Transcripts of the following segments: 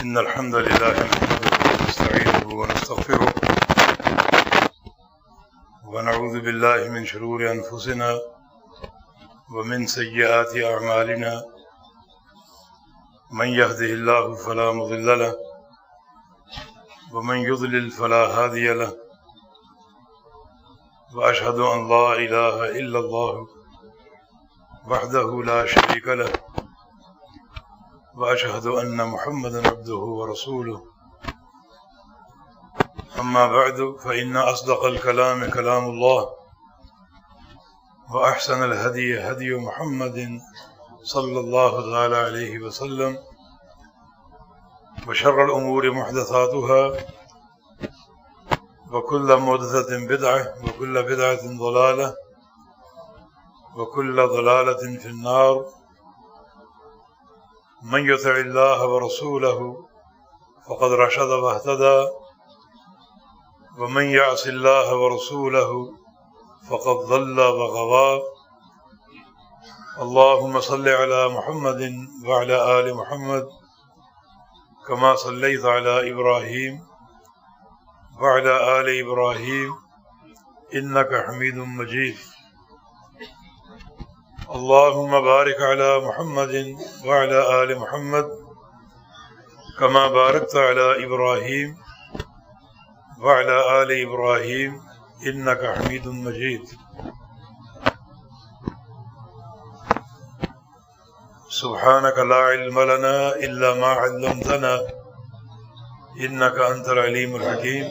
إن الحمد لله نحمده ونستعينه ونستغفره ونعوذ بالله من شرور أنفسنا ومن سيئات أعمالنا من يهده الله فلا مضل له ومن يضلل فلا هادي له وأشهد أن لا إله إلا الله وحده لا شريك له وأشهد أن محمدا عبده ورسوله أما بعد فإن أصدق الكلام كلام الله وأحسن الهدي هدي محمد صلى الله تعالى عليه وسلم وشر الأمور محدثاتها وكل محدثة بدعة وكل بدعة ضلالة وكل ضلالة في النار. من يطع الله ورسوله فقد رشد واهتدى ومن يعص الله ورسوله فقد ضل وغوى. اللهم صل على محمد وعلى آل محمد كما صليت على إبراهيم وعلى آل إبراهيم إنك حميد مجيد. اللهم بارك على محمد وعلى آل محمد كما باركت على إبراهيم وعلى آل إبراهيم إنك حميد مجيد. سبحانك لا علم لنا إلا ما علمتنا إنك أنت العليم الحكيم.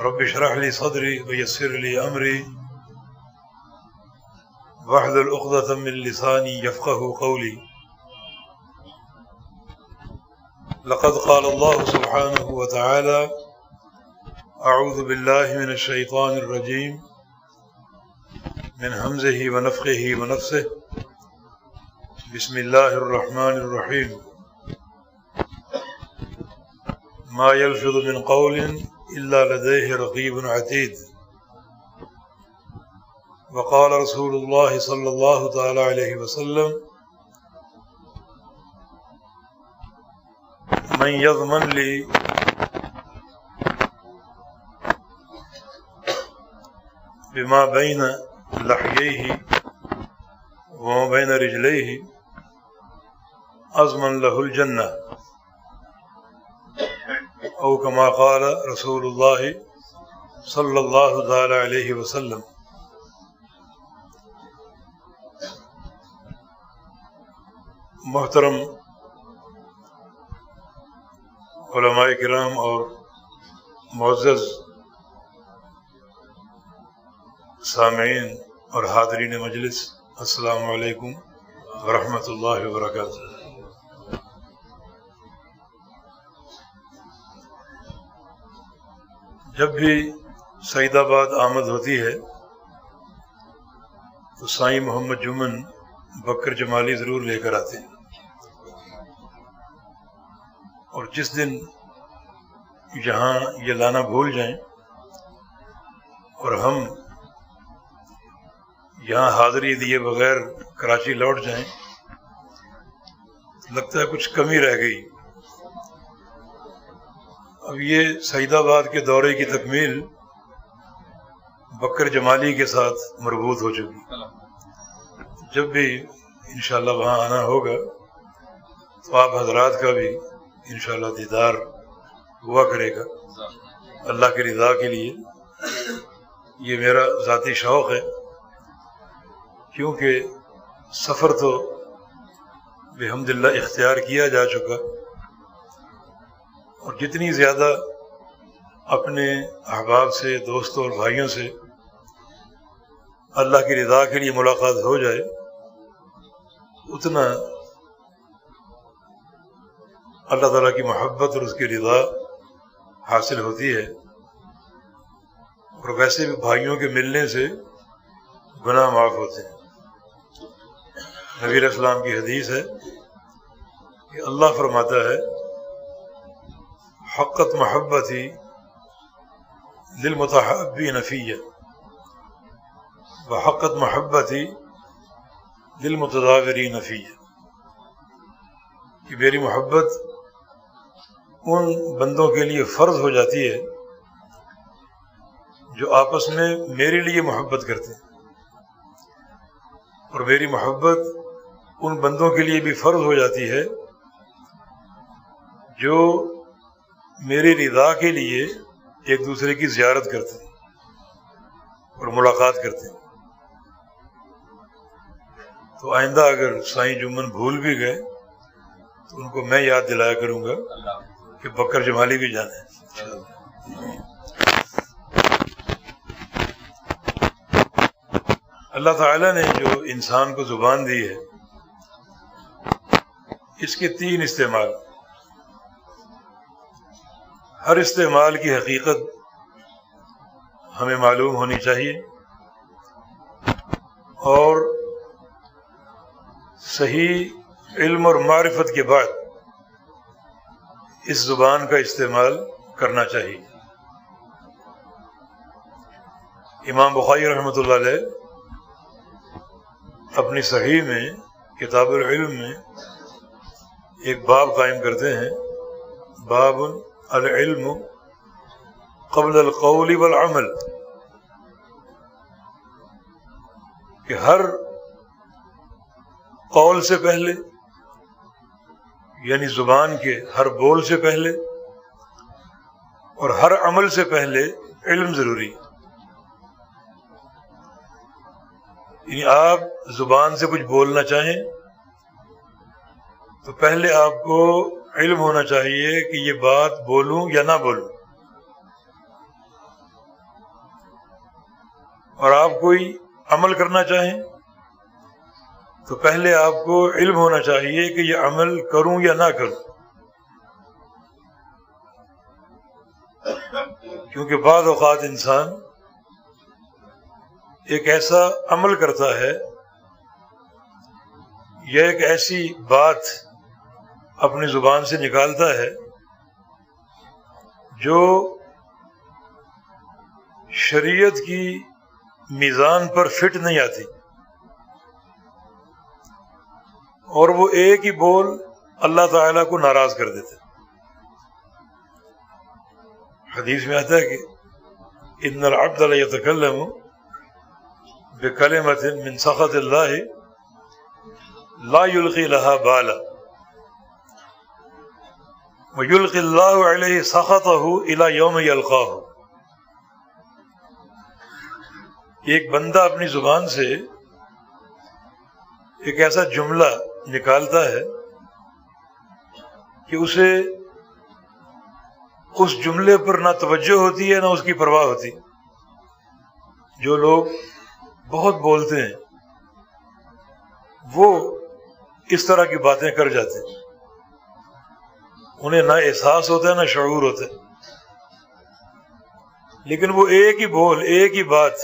رب اشرح لي صدري ويسر لي أمري واحلل عقدة من لساني يفقه قولي. لقد قال الله سبحانه وتعالى: أعوذ بالله من الشيطان الرجيم من همزه ونفخه ونفثه. بسم الله الرحمن الرحيم. ما يلفظ من قول إلا لديه رقيب عتيد. وقال رسول الله صلى الله تعالى عليه وسلم: من يضمن لي بما بين لحييه وما بين رجليه أضمن له الجنة، أو كما قال رسول الله صلى الله تعالى عليه وسلم. محترم علماء کرام اور معزز سامعین اور حاضرین مجلس، السلام علیکم ورحمۃ اللہ وبرکاتہ۔ جب بھی سعید آباد آمد ہوتی ہے تو سائیں محمد جمن بکر جمالی ضرور لے کر آتے ہیں، اور جس دن یہاں یہ لانا بھول جائیں اور ہم یہاں حاضری دیے بغیر کراچی لوٹ جائیں، لگتا ہے کچھ کمی رہ گئی۔ اب یہ سعید آباد کے دورے کی تکمیل بکر جمالی کے ساتھ مربوط ہو چکی۔ جب بھی انشاءاللہ وہاں آنا ہوگا تو آپ حضرات کا بھی انشاءاللہ دیدار ہوا کرے گا، اللہ کی رضا کے لیے۔ یہ میرا ذاتی شوق ہے، کیونکہ سفر تو بحمدللہ اختیار کیا جا چکا، اور جتنی زیادہ اپنے احباب سے، دوستوں اور بھائیوں سے اللہ کی رضا کے لیے ملاقات ہو جائے، اتنا اللہ تعالیٰ کی محبت اور اس کی رضا حاصل ہوتی ہے۔ اور ویسے بھی بھائیوں کے ملنے سے گناہ معاف ہوتے ہیں۔ نبی علیہ السلام کی حدیث ہے کہ اللہ فرماتا ہے: حقت محبتی للمتحابین فی وحقت محبتی للمتظاہرین فی، کہ میری محبت ان بندوں کے لیے فرض ہو جاتی ہے جو آپس میں میرے لیے محبت کرتے ہیں، اور میری محبت ان بندوں کے لیے بھی فرض ہو جاتی ہے جو میری رضا کے لیے ایک دوسرے کی زیارت کرتے ہیں اور ملاقات کرتے ہیں۔ تو آئندہ اگر سائیں جمن بھول بھی گئے تو ان کو میں یاد دلایا کروں گا کہ بکر جمالی بھی جانا ہے۔ اللہ تعالیٰ نے جو انسان کو زبان دی ہے، اس کے 3 استعمال، ہر استعمال کی حقیقت ہمیں معلوم ہونی چاہیے، اور صحیح علم اور معرفت کے بعد اس زبان کا استعمال کرنا چاہیے۔ امام بخاری رحمۃ اللہ علیہ اپنی صحیح میں کتاب العلم میں ایک باب قائم کرتے ہیں، باب العلم قبل القول والعمل، کہ ہر قول سے پہلے، یعنی زبان کے ہر بول سے پہلے اور ہر عمل سے پہلے علم ضروری ہے۔ یعنی آپ زبان سے کچھ بولنا چاہیں تو پہلے آپ کو علم ہونا چاہیے کہ یہ بات بولوں یا نہ بولوں، اور آپ کوئی عمل کرنا چاہیں تو پہلے آپ کو علم ہونا چاہیے کہ یہ عمل کروں یا نہ کروں، کیونکہ بعض اوقات انسان ایک ایسا عمل کرتا ہے یا ایک ایسی بات اپنی زبان سے نکالتا ہے جو شریعت کی میزان پر فٹ نہیں آتی، اور وہ ایک ہی بول اللہ تعالیٰ کو ناراض کر دیتے۔ حدیث میں آتا ہے کہ ان العبد لیتکلم بکلمۃ من سخط اللہ لا یلقی لها بالا ویلقی اللہ علیہ سخطہ الی یوم یلقاہ۔ ایک بندہ اپنی زبان سے ایک ایسا جملہ نکالتا ہے کہ اسے اس جملے پر نہ توجہ ہوتی ہے نہ اس کی پرواہ ہوتی۔ جو لوگ بہت بولتے ہیں وہ اس طرح کی باتیں کر جاتے ہیں، انہیں نہ احساس ہوتا ہے نہ شعور ہوتا ہے، لیکن وہ ایک ہی بول، ایک ہی بات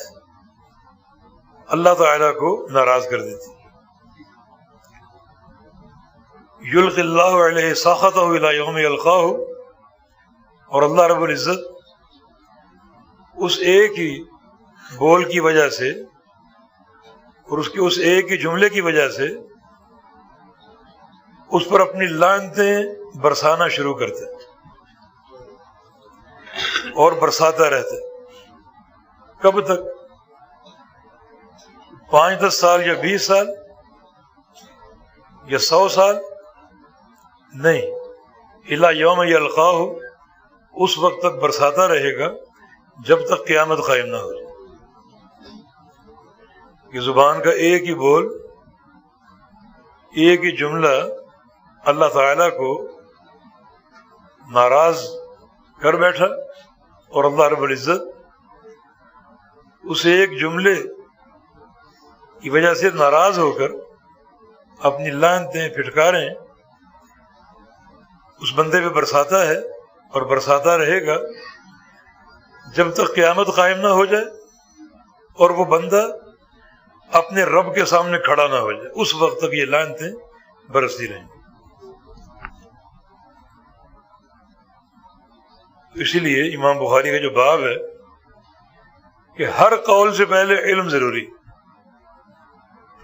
اللہ تعالیٰ کو ناراض کر دیتی۔ یلقی اللہ علیہ سخطہ الی یوم یلقاہ، اور اللہ رب العزت اس ایک ہی بول کی وجہ سے اور اس کے اس ایک ہی جملے کی وجہ سے اس پر اپنی لعنتیں برسانا شروع کرتے اور برساتا رہتے۔ کب تک؟ 5-10 سال یا 20 سال یا 100 سال نہیں، الی یوم یلقاہ، اس وقت تک برساتا رہے گا جب تک قیامت قائم نہ ہو جائے۔ کہ زبان کا ایک ہی بول، ایک ہی جملہ اللہ تعالیٰ کو ناراض کر بیٹھا، اور اللہ رب العزت اس ایک جملے کی وجہ سے ناراض ہو کر اپنی لعنتیں پھٹکاریں اس بندے پہ برساتا ہے، اور برساتا رہے گا جب تک قیامت قائم نہ ہو جائے اور وہ بندہ اپنے رب کے سامنے کھڑا نہ ہو جائے، اس وقت تک یہ لعنتیں برستی رہیں۔ اسی لیے امام بخاری کا جو باب ہے کہ ہر قول سے پہلے علم ضروری،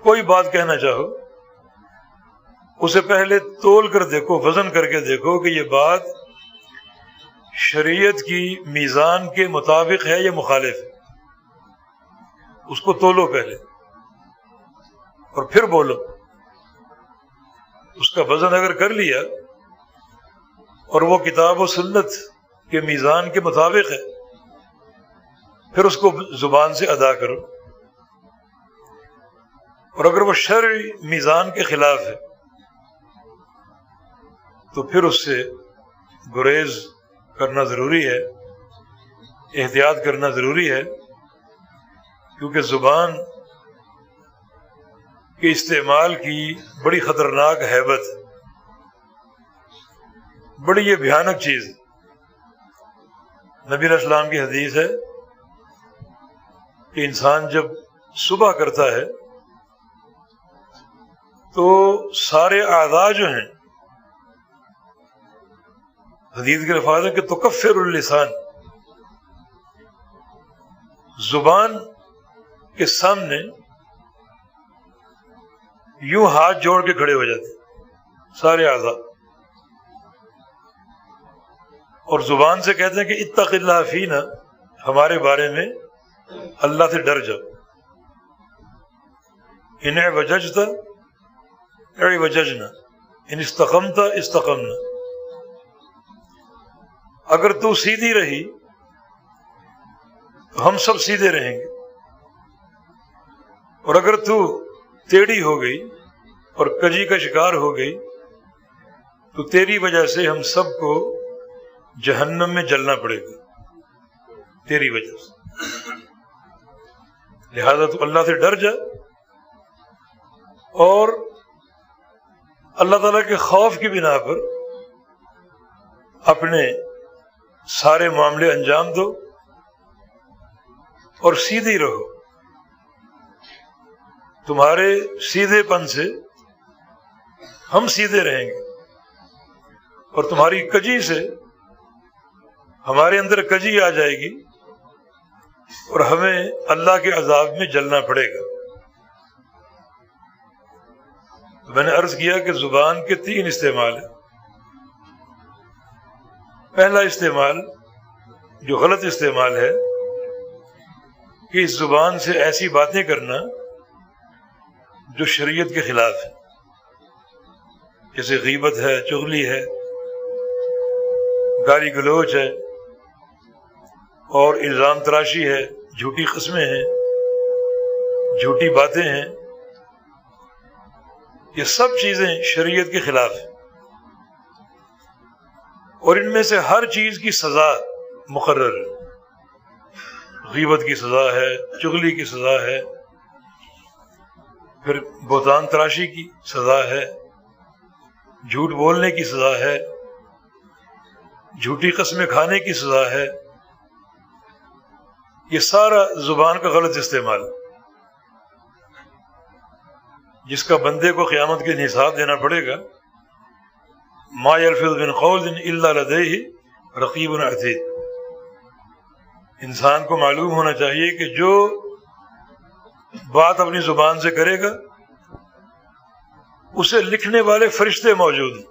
کوئی بات کہنا چاہو اسے پہلے تول کر دیکھو، وزن کر کے دیکھو کہ یہ بات شریعت کی میزان کے مطابق ہے یا مخالف ہے، اس کو تولو پہلے اور پھر بولو. اس کا وزن اگر کر لیا اور وہ کتاب و سنت کے میزان کے مطابق ہے، پھر اس کو زبان سے ادا کرو. اور اگر وہ شرعی میزان کے خلاف ہے تو پھر اس سے گریز کرنا ضروری ہے، احتیاط کرنا ضروری ہے، کیونکہ زبان کے استعمال کی بڑی خطرناک ہیبت، بڑی یہ بھیانک چیز. نبی علیہ السلام کی حدیث ہے کہ انسان جب صبح کرتا ہے تو سارے اعضاء جو ہیں، حدیث کے الفاظ ہیں کہ تکفر اللسان، زبان کے سامنے یوں ہاتھ جوڑ کے کھڑے ہو جاتے سارے اعضاء، اور زبان سے کہتے ہیں کہ اتق اللہ فینا، ہمارے بارے میں اللہ سے ڈر جاؤ. ان اعوججت اعوججنا، ان استقمت استقمنا، اگر تو سیدھی رہی تو ہم سب سیدھے رہیں گے، اور اگر تو ٹیڑھی ہو گئی اور کجی کا شکار ہو گئی تو تیری وجہ سے ہم سب کو جہنم میں جلنا پڑے گا، تیری وجہ سے. لہذا تو اللہ سے ڈر جا اور اللہ تعالیٰ کے خوف کی بنا پر اپنے سارے معاملے انجام دو اور سیدھی رہو. تمہارے سیدھے پن سے ہم سیدھے رہیں گے، اور تمہاری کجی سے ہمارے اندر کجی آ جائے گی اور ہمیں اللہ کے عذاب میں جلنا پڑے گا. تو میں نے عرض کیا کہ زبان کے 3 استعمال ہیں. پہلا استعمال جو غلط استعمال ہے کہ اس زبان سے ایسی باتیں کرنا جو شریعت کے خلاف ہے، جیسے غیبت ہے، چغلی ہے، گالی گلوچ ہے اور الزام تراشی ہے، جھوٹی قسمیں ہیں، جھوٹی باتیں ہیں. یہ سب چیزیں شریعت کے خلاف ہیں، اور ان میں سے ہر چیز کی سزا مقرر ہے. غیبت کی سزا ہے، چغلی کی سزا ہے، پھر بہتان تراشی کی سزا ہے، جھوٹ بولنے کی سزا ہے، جھوٹی قسمیں کھانے کی سزا ہے. یہ سارا زبان کا غلط استعمال، جس کا بندے کو قیامت کے حساب دینا پڑے گا. ما یلفظ من قول الا لدیہ رقیب عتید. انسان کو معلوم ہونا چاہیے کہ جو بات اپنی زبان سے کرے گا اسے لکھنے والے فرشتے موجود ہیں،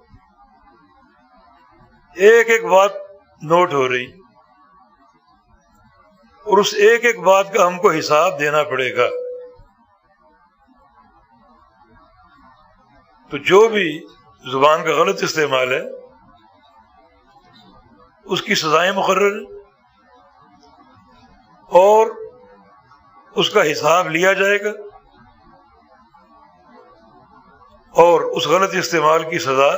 ایک ایک بات نوٹ ہو رہی، اور اس ایک ایک بات کا ہم کو حساب دینا پڑے گا. تو جو بھی زبان کا غلط استعمال ہے اس کی سزائیں مقرر ہیں اور اس کا حساب لیا جائے گا، اور اس غلط استعمال کی سزا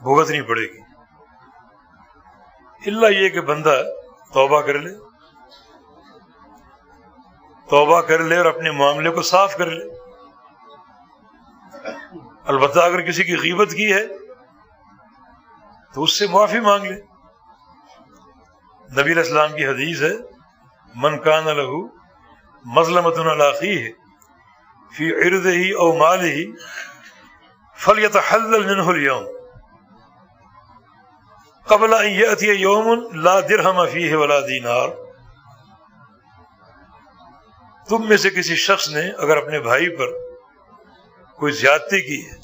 بھگتنی پڑے گی. الا یہ کہ بندہ توبہ کر لے، توبہ کر لے اور اپنے معاملے کو صاف کر لے. البتہ اگر کسی کی غیبت کی ہے تو اس سے معافی مانگ لے. نبی علیہ السلام کی حدیث ہے من کان لہ مظلمۃ علی اخیہ فی عرضہ او مالہ فلیتحلل منہ اليوم قبل ان یأتی یوم لا درہم فیہ ولا دینار. تم میں سے کسی شخص نے اگر اپنے بھائی پر کوئی زیادتی کی ہے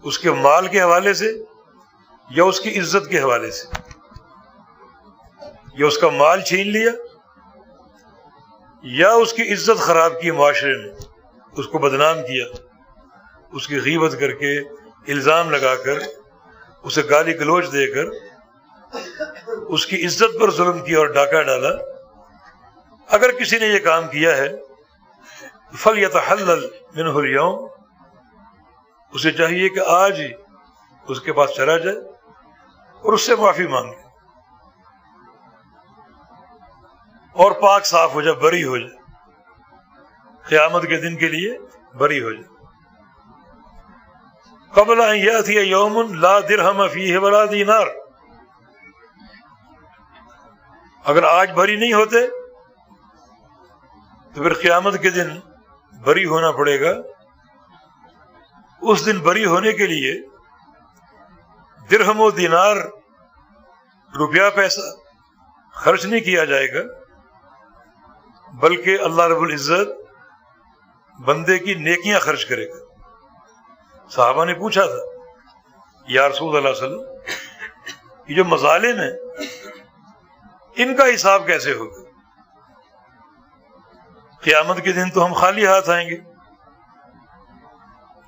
اس کے مال کے حوالے سے یا اس کی عزت کے حوالے سے، یا اس کا مال چھین لیا، یا اس کی عزت خراب کی معاشرے میں، اس کو بدنام کیا، اس کی غیبت کر کے، الزام لگا کر، اسے گالی گلوچ دے کر اس کی عزت پر ظلم کیا اور ڈاکہ ڈالا۔ اگر کسی نے یہ کام کیا ہے فَلْيَتَحَلَّلْ مِنْهُ الْيَوْمَ، اسے چاہیے کہ آج ہی اس کے پاس چلا جائے اور اس سے معافی مانگے اور پاک صاف ہو جائے، بری ہو جائے، قیامت کے دن کے لیے بری ہو جائے۔ قبل ان یاتی یوم لا درہم فیہ ولا دینار، اگر آج بری نہیں ہوتے تو پھر قیامت کے دن بری ہونا پڑے گا۔ اس دن بری ہونے کے لیے درہم و دینار، روپیہ پیسہ خرچ نہیں کیا جائے گا، بلکہ اللہ رب العزت بندے کی نیکیاں خرچ کرے گا۔ صحابہ نے پوچھا تھا یا رسول اللہ صلی اللہ علیہ وسلم، یہ جو مظالم ہیں ان کا حساب کیسے ہوگا؟ قیامت کے دن تو ہم خالی ہاتھ آئیں گے۔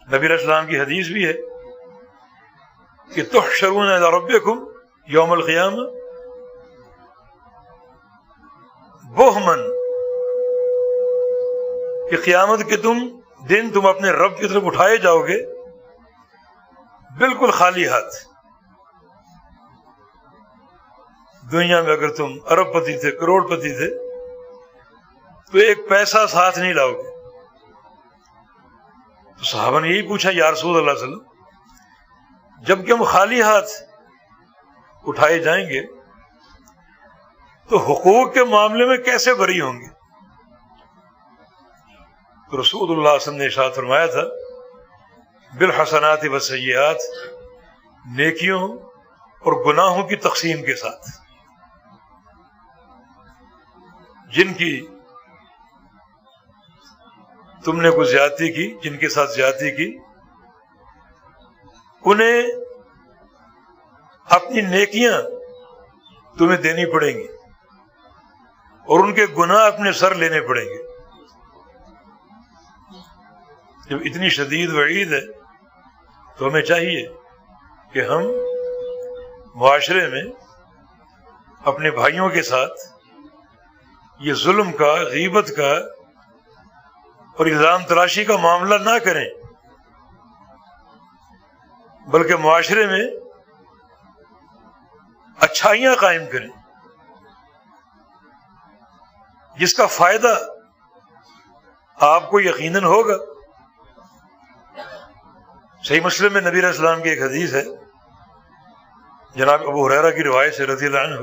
نبی علیہ السلام کی حدیث بھی ہے کہ تحشرون الی ربکم یوم القیامہ بہمن، کہ قیامت کے دن تم اپنے رب کی طرف اٹھائے جاؤ گے بالکل خالی ہاتھ۔ دنیا میں اگر تم ارب پتی تھے، کروڑ پتی تھے، تو ایک پیسہ ساتھ نہیں لاؤ گے۔ تو صحابہ نے یہی پوچھا یا رسول اللہ صلی اللہ علیہ وسلم، جب کہ ہم خالی ہاتھ اٹھائے جائیں گے تو حقوق کے معاملے میں کیسے بری ہوں گے؟ تو رسول اللہ صلی اللہ علیہ وسلم نے ارشاد فرمایا تھا بالحسنات والسیئات، نیکیوں اور گناہوں کی تقسیم کے ساتھ۔ جن کی تم نے کوئی زیادتی کی، جن کے ساتھ زیادتی کی، انہیں اپنی نیکیاں تمہیں دینی پڑیں گی اور ان کے گناہ اپنے سر لینے پڑیں گے۔ جب اتنی شدید وعید ہے تو ہمیں چاہیے کہ ہم معاشرے میں اپنے بھائیوں کے ساتھ یہ ظلم کا، غیبت کا اور الزام تراشی کا معاملہ نہ کریں، بلکہ معاشرے میں اچھائیاں قائم کریں جس کا فائدہ آپ کو یقیناً ہوگا۔ صحیح مسلم میں نبی علیہ السلام کی ایک حدیث ہے، جناب ابو ہریرہ کی روایت سے رضی اللہ عنہ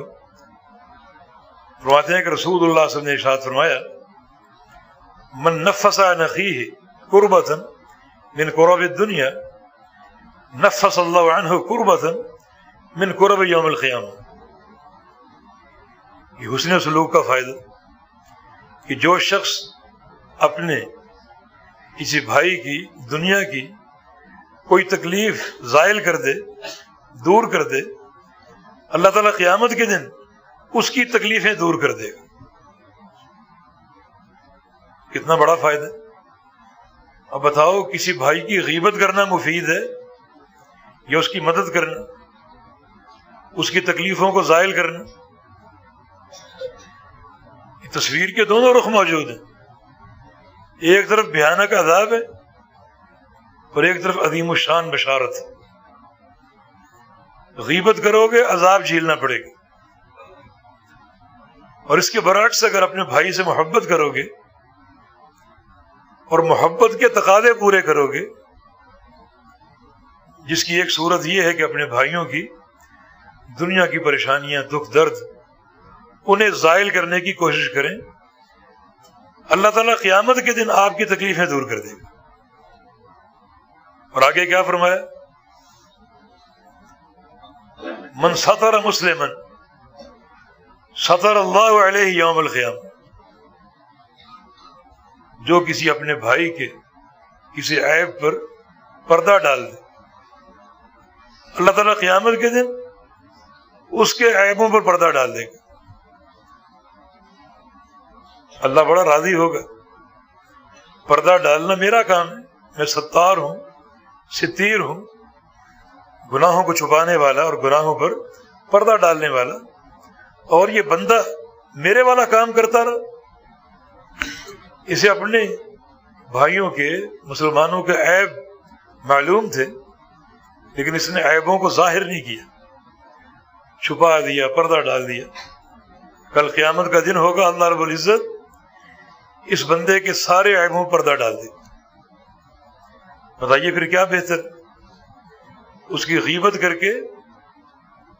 فرماتے ہیں کہ رسول اللہ صلی اللہ علیہ وسلم نے ارشاد فرمایا من نفس عن اخیہ کربۃ من کرب الدنیا نفس اللہ عنہ کربۃ من کرب یوم القیامہ۔ یہ حسن سلوک کا فائدہ کہ جو شخص اپنے کسی بھائی کی دنیا کی کوئی تکلیف زائل کر دے، دور کر دے، اللہ تعالیٰ قیامت کے دن اس کی تکلیفیں دور کر دے گا۔ کتنا بڑا فائدہ۔ اب بتاؤ کسی بھائی کی غیبت کرنا مفید ہے یا اس کی مدد کرنا، اس کی تکلیفوں کو زائل کرنا؟ یہ تصویر کے دونوں رخ موجود ہیں، ایک طرف بھیانک عذاب ہے اور ایک طرف عظیم الشان بشارت ہے۔ غیبت کرو گے عذاب جھیلنا پڑے گا، اور اس کے برعکس اگر اپنے بھائی سے محبت کرو گے اور محبت کے تقاضے پورے کرو گے، جس کی ایک صورت یہ ہے کہ اپنے بھائیوں کی دنیا کی پریشانیاں، دکھ درد، انہیں زائل کرنے کی کوشش کریں، اللہ تعالیٰ قیامت کے دن آپ کی تکلیفیں دور کر دے گا۔ اور آگے کیا فرمایا؟ من ستر مسلما ستر اللہ علیہ یوم القیامہ، جو کسی اپنے بھائی کے کسی عیب پر پردہ ڈال دے، اللہ تعالیٰ قیامت کے دن اس کے عیبوں پر پردہ ڈال دے گا. اللہ بڑا راضی ہوگا. پردہ ڈالنا میرا کام ہے، میں ستار ہوں، ستیر ہوں، گناہوں کو چھپانے والا اور گناہوں پر پردہ ڈالنے والا. اور یہ بندہ میرے والا کام کرتا رہا. اسے اپنے بھائیوں کے، مسلمانوں کے عیب معلوم تھے، لیکن اس نے عیبوں کو ظاہر نہیں کیا، چھپا دیا، پردہ ڈال دیا. کل قیامت کا دن ہوگا، اللہ رب العزت اس بندے کے سارے عیبوں پر پردہ ڈال دے. بتائیے پھر کیا بہتر، اس کی غیبت کر کے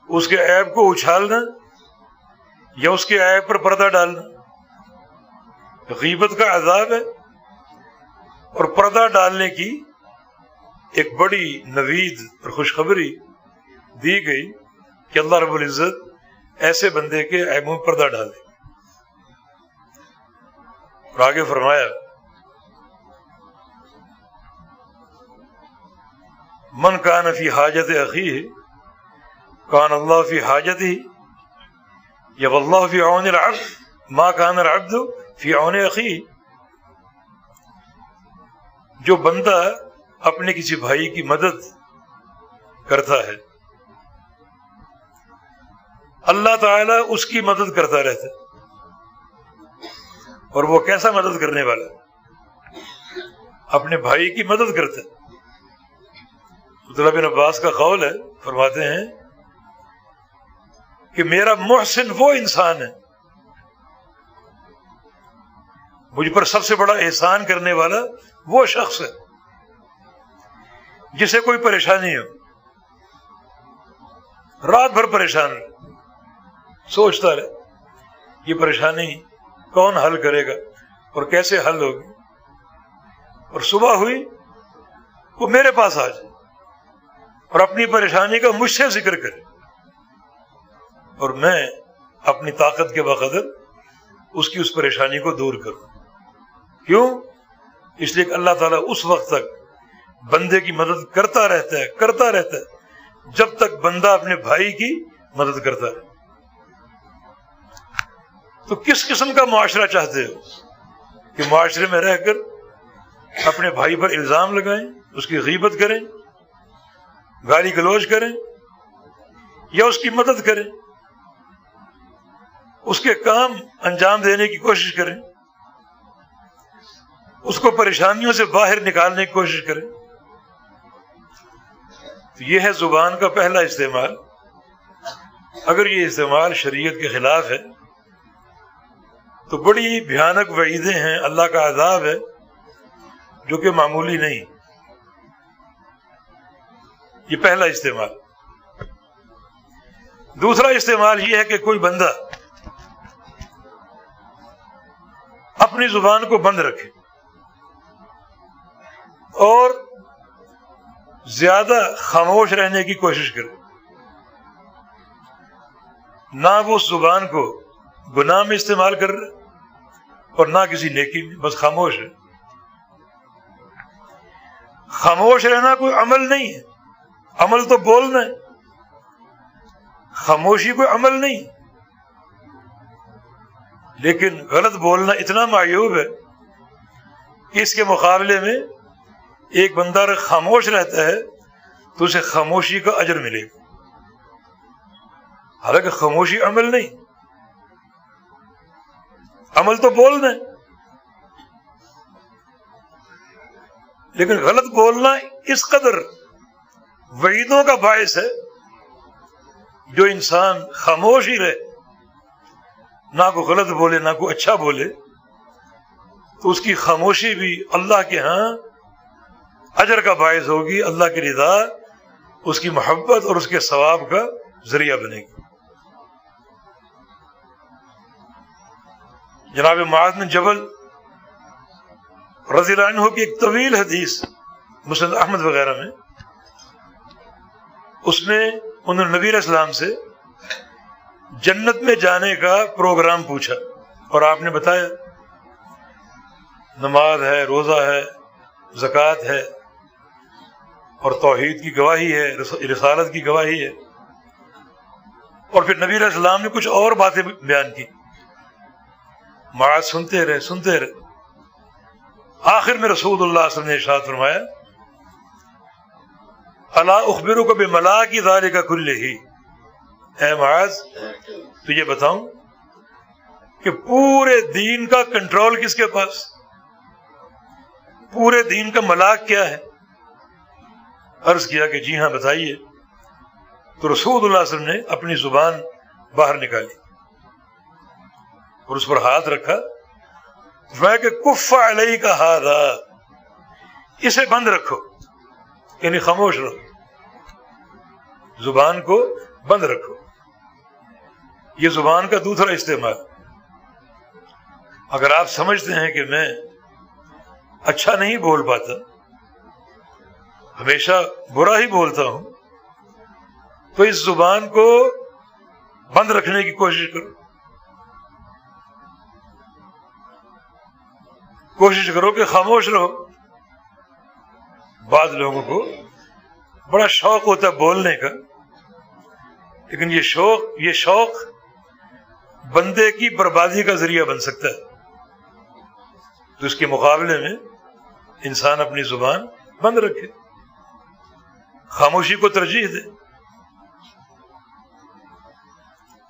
اس کے عیب کو اچھالنا یا اس کے عیب پر پردہ ڈالنا؟ غیبت کا عذاب ہے، اور پردہ ڈالنے کی ایک بڑی نوید اور خوشخبری دی گئی کہ اللہ رب العزت ایسے بندے کے عیبوں پر پردہ ڈالے. اور آگے فرمایا من کان فی حاجت اخیہ کان اللہ فی حاجتہ یا واللہ فی عون العبد ما کان العبد فی عون اخیہ. جو بندہ اپنے کسی بھائی کی مدد کرتا ہے، اللہ تعالیٰ اس کی مدد کرتا رہتا ہے. اور وہ کیسا مدد کرنے والا؟ اپنے بھائی کی مدد کرتا ہے. عبداللہ بن عباس کا قول ہے، فرماتے ہیں کہ میرا محسن وہ انسان ہے، مجھ پر سب سے بڑا احسان کرنے والا وہ شخص ہے جسے کوئی پریشانی ہو، رات بھر پریشان رہے، سوچتا رہے یہ پریشانی کون حل کرے گا اور کیسے حل ہوگی، اور صبح ہوئی وہ میرے پاس آ جائے اور اپنی پریشانی کا مجھ سے ذکر کرے، اور میں اپنی طاقت کے بقدر اس کی اس پریشانی کو دور کروں. کیوں؟ اس لیے کہ اللہ تعالیٰ اس وقت تک بندے کی مدد کرتا رہتا ہے جب تک بندہ اپنے بھائی کی مدد کرتا ہے. تو کس قسم کا معاشرہ چاہتے ہو کہ معاشرے میں رہ کر اپنے بھائی پر الزام لگائیں، اس کی غیبت کریں، گالی گلوچ کریں، یا اس کی مدد کریں، اس کے کام انجام دینے کی کوشش کریں، اس کو پریشانیوں سے باہر نکالنے کی کوشش کریں؟ تو یہ ہے زبان کا پہلا استعمال. اگر یہ استعمال شریعت کے خلاف ہے تو بڑی بھیانک وعیدیں ہیں، اللہ کا عذاب ہے جو کہ معمولی نہیں. یہ پہلا استعمال. دوسرا استعمال یہ ہے کہ کوئی بندہ اپنی زبان کو بند رکھے اور زیادہ خاموش رہنے کی کوشش کرے، نہ وہ اس زبان کو گناہ میں استعمال کر رہے اور نہ کسی نیکی میں، بس خاموش ہے. خاموش رہنا کوئی عمل نہیں ہے، عمل تو بولنا ہے، خاموشی کوئی عمل نہیں. لیکن غلط بولنا اتنا معیوب ہے کہ اس کے مقابلے میں ایک بندہ اگر خاموش رہتا ہے تو اسے خاموشی کا اجر ملے گا، حالانکہ خاموشی عمل نہیں، عمل تو بولنا ہے. لیکن غلط بولنا اس قدر وعیدوں کا باعث ہے، جو انسان خاموش ہی رہے، نہ کوئی غلط بولے نہ کوئی اچھا بولے، تو اس کی خاموشی بھی اللہ کے ہاں اجر کا باعث ہوگی، اللہ کی رضا، اس کی محبت اور اس کے ثواب کا ذریعہ بنے گی. جناب معاذ بن جبل رضی اللہ عنہ کی ایک طویل حدیث مسند احمد وغیرہ میں، اس میں انہوں نے نبی علیہ السلام سے جنت میں جانے کا پروگرام پوچھا، اور آپ نے بتایا نماز ہے، روزہ ہے، زکوٰۃ ہے، اور توحید کی گواہی ہے، رسالت کی گواہی ہے. اور پھر نبی علیہ السلام نے کچھ اور باتیں بیان کی. معاذ سنتے رہے. آخر میں رسول اللہ صلی اللہ علیہ وسلم نے ارشاد فرمایا الا اخبرک بملاک ذلک کلہ، اے معاذ تجھے بتاؤں کہ پورے دین کا کنٹرول کس کے پاس، پورے دین کا ملاک کیا ہے؟ عرض کیا کہ جی ہاں بتائیے. تو رسول اللہ صلی اللہ علیہ وسلم نے اپنی زبان باہر نکالی اور اس پر ہاتھ رکھا، فرمایا کہ کف علیک ھذا، اسے بند رکھو، یعنی خاموش رہو، زبان کو بند رکھو. یہ زبان کا دوسرا استعمال. اگر آپ سمجھتے ہیں کہ میں اچھا نہیں بول پاتا، ہمیشہ برا ہی بولتا ہوں، تو اس زبان کو بند رکھنے کی کوشش کرو کہ خاموش رہو. بعض لوگوں کو بڑا شوق ہوتا ہے بولنے کا، لیکن یہ شوق بندے کی بربادی کا ذریعہ بن سکتا ہے. تو اس کے مقابلے میں انسان اپنی زبان بند رکھے، خاموشی کو ترجیح دے،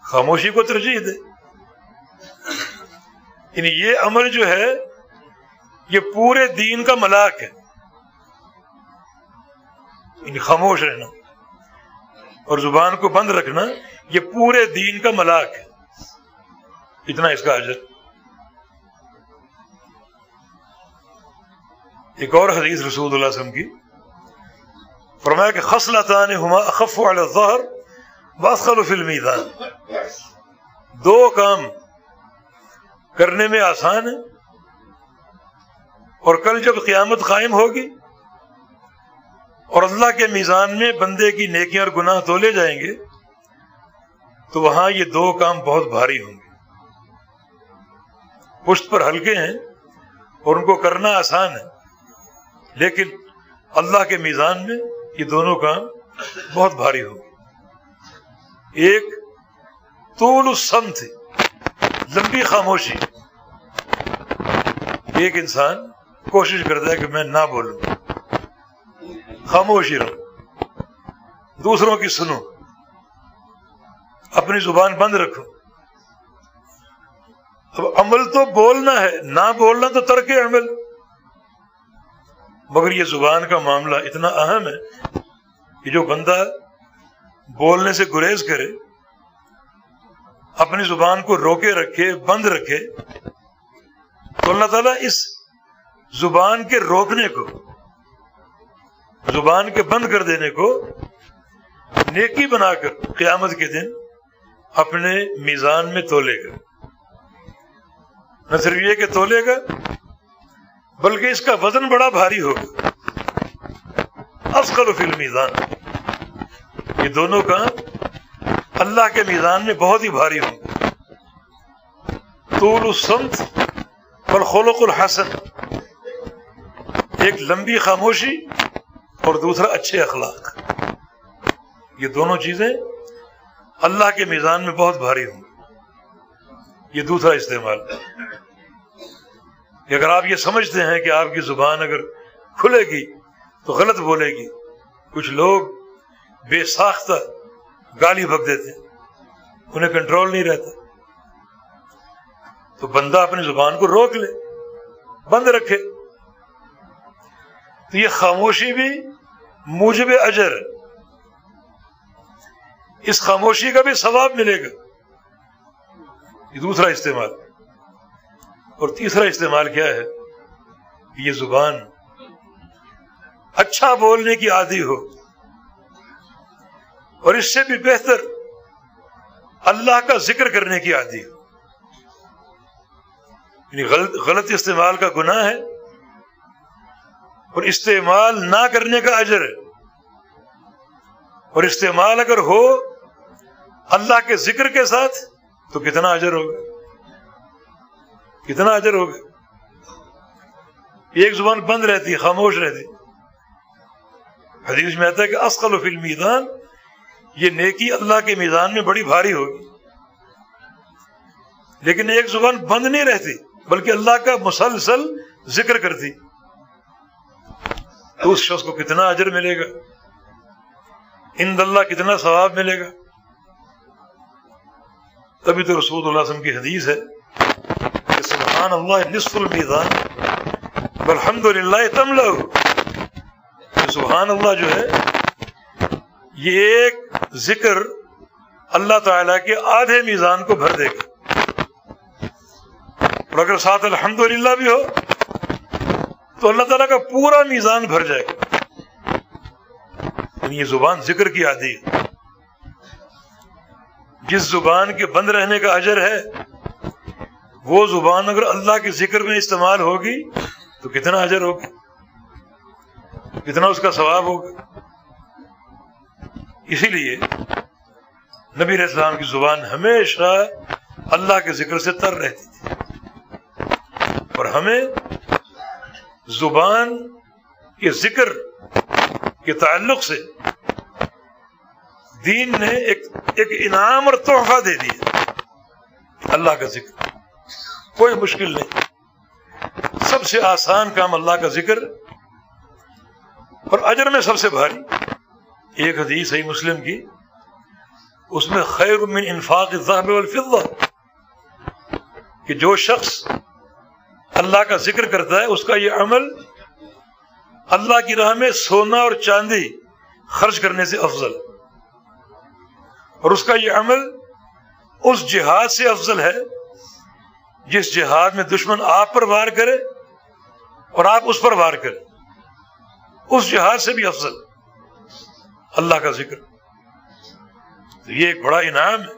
خاموشی کو ترجیح دے. یعنی یہ عمل جو ہے یہ پورے دین کا ملاک ہے، یعنی خاموش رہنا اور زبان کو بند رکھنا یہ پورے دین کا ملاک ہے. اتنا اس کا اجر. ایک اور حدیث رسول اللہ صلی اللہ علیہ وسلم کی، فرمایا کہ خصلتان ہما اخف علی الظہر واثقل فی المیزان، دو کام کرنے میں آسان ہے اور کل جب قیامت قائم ہوگی اور اللہ کے میزان میں بندے کی نیکیاں اور گناہ تولے جائیں گے تو وہاں یہ دو کام بہت بھاری ہوں گے. پشت پر ہلکے ہیں اور ان کو کرنا آسان ہے، لیکن اللہ کے میزان میں یہ دونوں کام بہت بھاری ہوں گے. ایک طول الصمت، لمبی خاموشی. ایک انسان کوشش کرتا ہے کہ میں نہ بولوں، خاموشی رہوں، دوسروں کی سنوں، اپنی زبان بند رکھوں. اب عمل تو بولنا ہے، نہ بولنا تو ترک عمل. مگر یہ زبان کا معاملہ اتنا اہم ہے کہ جو بندہ بولنے سے گریز کرے، اپنی زبان کو روکے رکھے، بند رکھے، تو اللہ تعالیٰ اس زبان کے روکنے کو، زبان کے بند کر دینے کو نیکی بنا کر قیامت کے دن اپنے میزان میں تولے گا. نہ صرف یہ کہ تولے گا بلکہ اس کا وزن بڑا بھاری ہوگا. اثقل فی المیزان، یہ دونوں کام اللہ کے میزان میں بہت ہی بھاری ہوں گے. طول الصمت والخلق الحسن، ایک لمبی خاموشی اور دوسرا اچھے اخلاق. یہ دونوں چیزیں اللہ کے میزان میں بہت بھاری ہوں گی. یہ دوسرا استعمال کہ اگر آپ یہ سمجھتے ہیں کہ آپ کی زبان اگر کھلے گی تو غلط بولے گی. کچھ لوگ بے ساختہ گالی بک دیتے ہیں، انہیں کنٹرول نہیں رہتا. تو بندہ اپنی زبان کو روک لے، بند رکھے، تو یہ خاموشی بھی موجب اجر ہے. اس خاموشی کا بھی ثواب ملے گا. یہ دوسرا استعمال. اور تیسرا استعمال کیا ہے؟ یہ زبان اچھا بولنے کی عادی ہو، اور اس سے بھی بہتر اللہ کا ذکر کرنے کی عادی ہو. یعنی غلط استعمال کا گناہ ہے اور استعمال نہ کرنے کا اجر ہے. اور استعمال اگر ہو اللہ کے ذکر کے ساتھ تو کتنا اجر ہوگا، کتنا اجر ہوگا. ایک زبان بند رہتی، خاموش رہتی، حدیث میں آتا ہے کہ اثقل فی المیزان، یہ نیکی اللہ کے میزان میں بڑی بھاری ہوگی. لیکن ایک زبان بند نہیں رہتی بلکہ اللہ کا مسلسل ذکر کرتی، تو اس شخص کو کتنا اجر ملے گا، عند اللہ کتنا ثواب ملے گا. تبھی تو رسول اللہ صلی اللہ علیہ وسلم کی حدیث ہے کہ سبحان اللہ نصف المیزان والحمد للہ تملأ. سبحان اللہ جو ہے یہ ایک ذکر اللہ تعالیٰ کے آدھے میزان کو بھر دے گا، اور اگر ساتھ الحمدللہ بھی ہو تو اللہ تعالیٰ کا پورا میزان بھر جائے گا. یہ زبان ذکر کی عادی ہے. جس زبان کے بند رہنے کا اجر ہے وہ زبان اگر اللہ کے ذکر میں استعمال ہوگی تو کتنا اجر ہوگا، کتنا اس کا ثواب ہوگا. اسی لیے نبی علیہ السلام کی زبان ہمیشہ اللہ کے ذکر سے تر رہتی تھی. اور ہمیں زبان کے ذکر کے تعلق سے دین نے ایک انعام اور تحفہ دے دیا. اللہ کا ذکر کوئی مشکل نہیں، سب سے آسان کام اللہ کا ذکر، اور اجر میں سب سے بھاری. ایک حدیث صحیح مسلم کی، اس میں خیر من انفاق الذهب والفضة، کہ جو شخص اللہ کا ذکر کرتا ہے اس کا یہ عمل اللہ کی راہ میں سونا اور چاندی خرچ کرنے سے افضل، اور اس کا یہ عمل اس جہاد سے افضل ہے جس جہاد میں دشمن آپ پر وار کرے اور آپ اس پر وار کریں، اس جہاد سے بھی افضل اللہ کا ذکر. تو یہ ایک بڑا انعام ہے.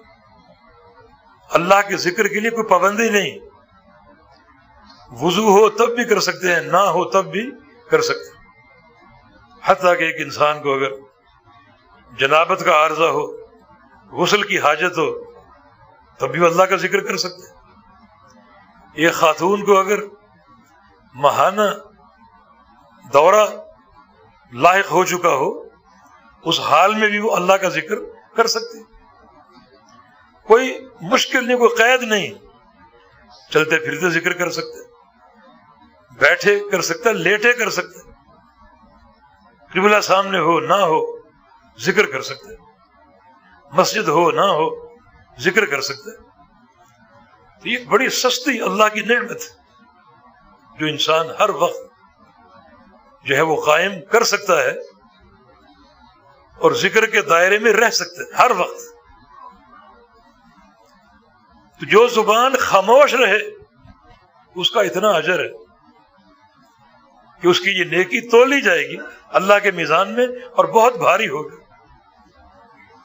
اللہ کے ذکر کے لیے کوئی پابندی نہیں، وضو ہو تب بھی کر سکتے ہیں، نہ ہو تب بھی کر سکتے ہیں. حتیٰ کہ ایک انسان کو اگر جنابت کا عارضہ ہو، غسل کی حاجت ہو، تب بھی اللہ کا ذکر کر سکتے ہیں. ایک خاتون کو اگر ماہانہ دورہ لاحق ہو چکا ہو، اس حال میں بھی وہ اللہ کا ذکر کر سکتے ہیں. کوئی مشکل نہیں، کوئی قید نہیں. چلتے پھرتے ذکر کر سکتے، بیٹھے کر سکتا، لیٹے کر سکتے، قبلہ سامنے ہو نہ ہو ذکر کر سکتے، مسجد ہو نہ ہو ذکر کر سکتے. تو یہ بڑی سستی اللہ کی نعمت ہے جو انسان ہر وقت جو ہے وہ قائم کر سکتا ہے اور ذکر کے دائرے میں رہ سکتا ہے ہر وقت. تو جو زبان خاموش رہے اس کا اتنا اجر ہے کہ اس کی یہ نیکی تولی جائے گی اللہ کے میزان میں اور بہت بھاری ہوگی.